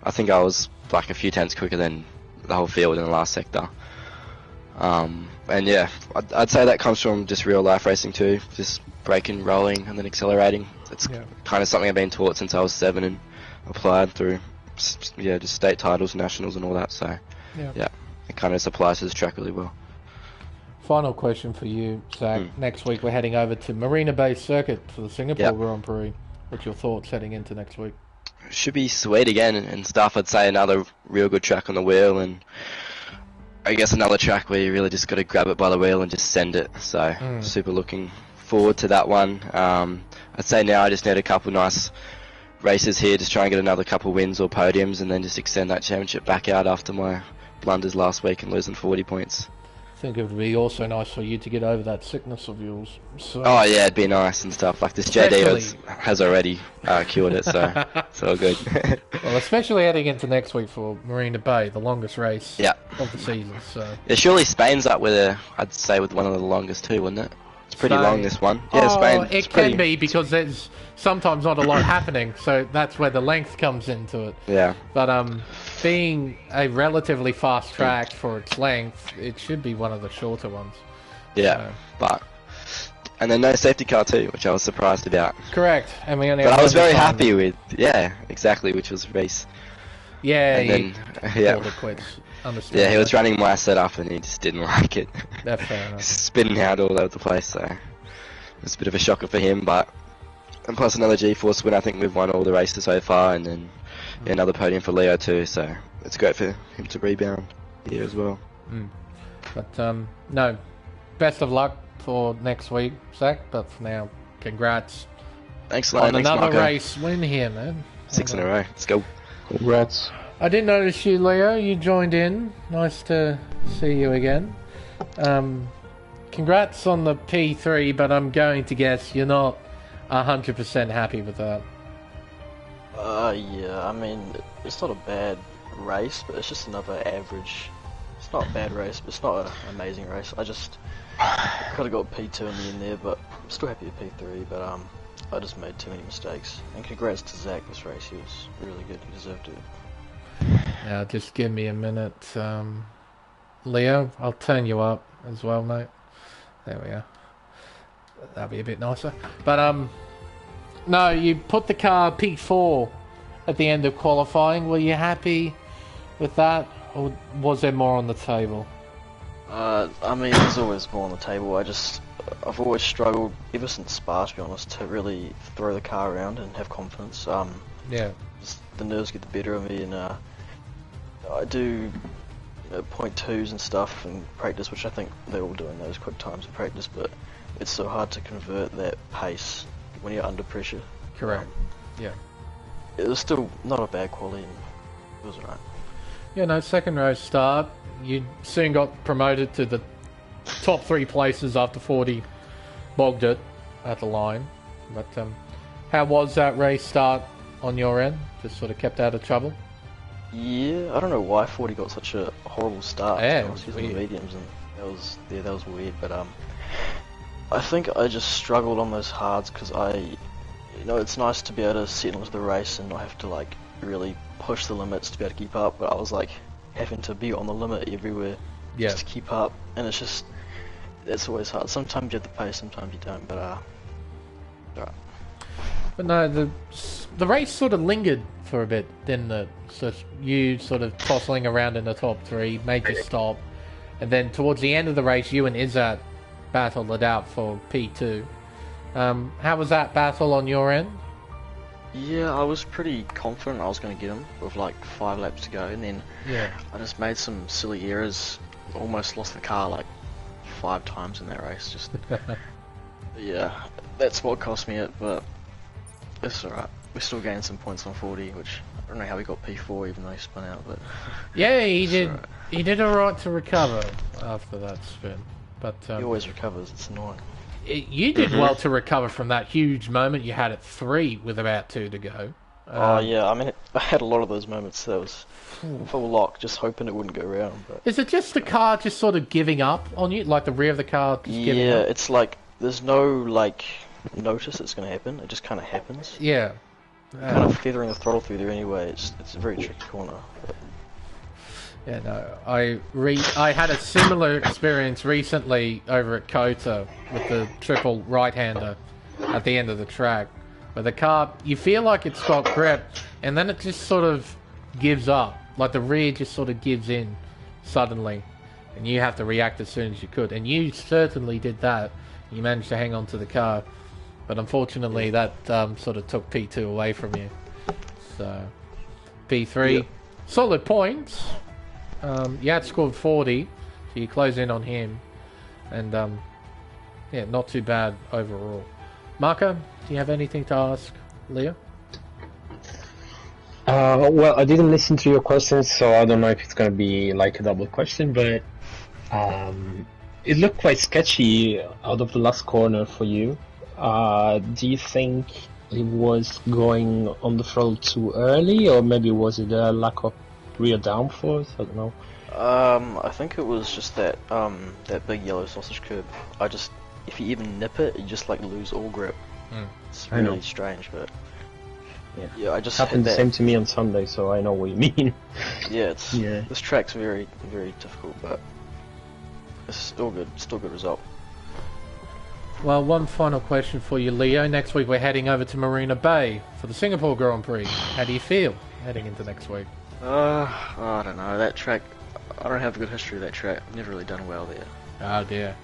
I think I was like a few tenths quicker than the whole field in the last sector. And yeah, I'd say that comes from just real life racing too, just braking, rolling, and then accelerating. It's kind of something I've been taught since I was 7 and applied through, just state titles, nationals, and all that. So yeah, it kind of just applies to this track really well. Final question for you, Zach. Next week we're heading over to Marina Bay Circuit for the Singapore Grand Prix. What's your thoughts heading into next week? Should be sweet again and stuff. I'd say another real good track on the wheel, and I guess another track where you really just got to grab it by the wheel and just send it. So super looking forward to that one. I'd say now I just need a couple nice races here, just try and get another couple wins or podiums, and then just extend that championship back out after my blunders last week and losing 40 points. I think it would be also nice for you to get over that sickness of yours. So oh yeah, it'd be nice and stuff. Like this JD has already cured it, so it's all good. Well, especially heading into next week for Marina Bay, the longest race of the season. So yeah, surely Spain's up with I'd say with one of the longest too, wouldn't it? It's pretty long, this one. Yeah, Spain. It can be, because there's sometimes not a lot happening, so that's where the length comes into it. Yeah. But being a relatively fast track for its length, it should be one of the shorter ones. Yeah, and then no safety car too, which I was surprised about. Correct, and we only. But I was very happy with. Yeah, exactly, which was Race. Yeah. And then quits. Yeah, he was running my setup and he just didn't like it. That's fair enough. Spinning out all over the place, so it was a bit of a shocker for him. And plus another G-Force win. I think we've won all the races so far, and then another podium for Leo too. So it's great for him to rebound here as well. But no, best of luck for next week, Zach. But for now, congrats. Thanks a lot. On another race win here, man. 6 in a row. Let's go. Congrats. I did notice you, Leo. You joined in. Nice to see you again. Congrats on the P3, but I'm going to guess you're not 100% happy with that. Yeah, I mean, it's not a bad race, but it's just another average. It's not a bad race, but it's not an amazing race. I could have got P2 in the end there, but I'm still happy with P3, but I just made too many mistakes. And congrats to Zach this race. He was really good. He deserved it. Now, just give me a minute. Leo, I'll turn you up as well, mate. There we are. That'll be a bit nicer. But, no, you put the car P4 at the end of qualifying. Were you happy with that, or was there more on the table? I mean, there's always more on the table. I've always struggled, ever since Spa, to be honest, to really throw the car around and have confidence. Just the nerves get the better of me, and I do 0.2s and stuff in practice, which I think they're all doing those quick times in practice, but it's so hard to convert that pace when you're under pressure. Correct. Yeah. It was still not a bad quality, and it was alright. Yeah, no, second row start. You soon got promoted to the top 3 places after 40 bogged it at the line. But how was that race start on your end? Just sort of kept out of trouble? Yeah, I don't know why 40 got such a horrible start. Yeah, I was using the mediums, and that was weird. But I think I just struggled on those hards because it's nice to be able to settle into the race and not have to like really push the limits to be able to keep up. But I was like having to be on the limit everywhere just to keep up, and it's always hard. Sometimes you have the pace, sometimes you don't. But alright. But no, the race sort of lingered for a bit, didn't it? So you sort of tossing around in the top 3, made your stop, and then towards the end of the race, you and Izzat battled it out for P2. How was that battle on your end? Yeah, I was pretty confident I was going to get him with like 5 laps to go, and then I just made some silly errors, almost lost the car like 5 times in that race. Just yeah, that's what cost me it, but it's alright. We still gained some points on 40, which I don't know how we got P4 even though he spun out, but yeah, he did. Right. He did alright to recover after that spin, but he always recovers. It's annoying. You did well to recover from that huge moment you had at 3 with about 2 to go. Oh yeah, I mean, I had a lot of those moments that was full lock, just hoping it wouldn't go round. But is it just the car just sort of giving up on you, like the rear of the car just giving up? Yeah, it's like there's no like notice it's going to happen. It just kind of happens. Yeah. Kind of feathering the throttle through there anyway. It's a very tricky corner. But... Yeah, no, I had a similar experience recently over at Kota with the triple right-hander at the end of the track, where the car, you feel like it's got grip, and then it just sort of gives up, like the rear just sort of gives in suddenly, and you have to react as soon as you could, and you certainly did that. You managed to hang on to the car, but unfortunately that sort of took P2 away from you. So, P3, solid points. You had scored 40, so you close in on him, and yeah, not too bad overall. Marco, do you have anything to ask Leo? Well, I didn't listen to your questions, so I don't know if it's gonna be like a double question, but it looked quite sketchy out of the last corner for you. Do you think it was going on the throttle too early, or maybe was it a lack of rear downforce? I don't know. I think it was just that that big yellow sausage curb. If you even nip it, you just like lose all grip. It's really strange, but yeah, I just happened the same to me on Sunday, so I know what you mean. Yeah, this track's very, very difficult, but it's still good. Still good result. Well, one final question for you, Leo. Next week we're heading over to Marina Bay for the Singapore Grand Prix. How do you feel heading into next week? I don't know. That track, I don't have a good history of that track. I've never really done well there. Oh dear.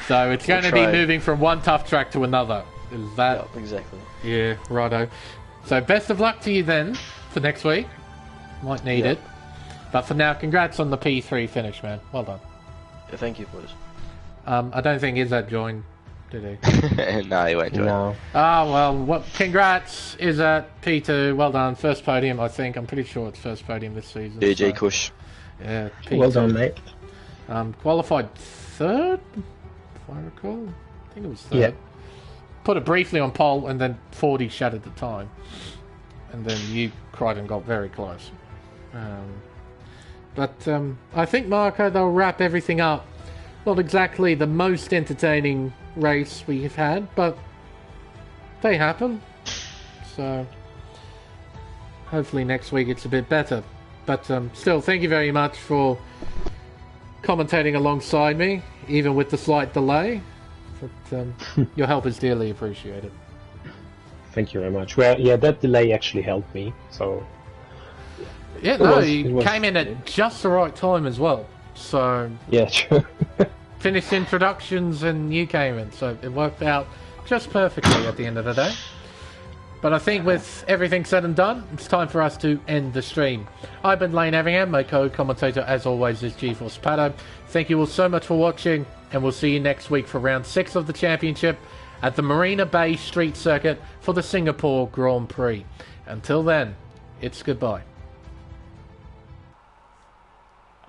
So it's going to be moving from one tough track to another. Is that? Yeah, exactly. Yeah, righto. So best of luck to you then for next week. Might need it. But for now, congrats on the P3 finish, man. Well done. Yeah, thank you, boys. I don't think Izzat joined, did he? No, he won't join. No. Well, congrats, Izzat, P2, well done. First podium, I think. I'm pretty sure it's first podium this season. GG Kush. Yeah, P2. Well done, mate. Qualified third, if I recall. I think it was third. Yeah. Put it briefly on pole, and then 40 shattered the time. And then you, Crichton, got very close. But I think, Marco, they'll wrap everything up. Not exactly the most entertaining race we've had, but they happen. So hopefully next week it's a bit better. But still, thank you very much for commentating alongside me, even with the slight delay. But your help is dearly appreciated. Thank you very much. Well, yeah, that delay actually helped me, so... Yeah, no, you came in at just the right time as well. So yeah, true. Finished introductions and you came in, so it worked out just perfectly at the end of the day. But I think with everything said and done, it's time for us to end the stream. I've been Lane Everingham, my co-commentator as always is GeForce Pato. Thank you all so much for watching, and we'll see you next week for round 6 of the championship at the Marina Bay Street Circuit for the Singapore Grand Prix. Until then, it's goodbye.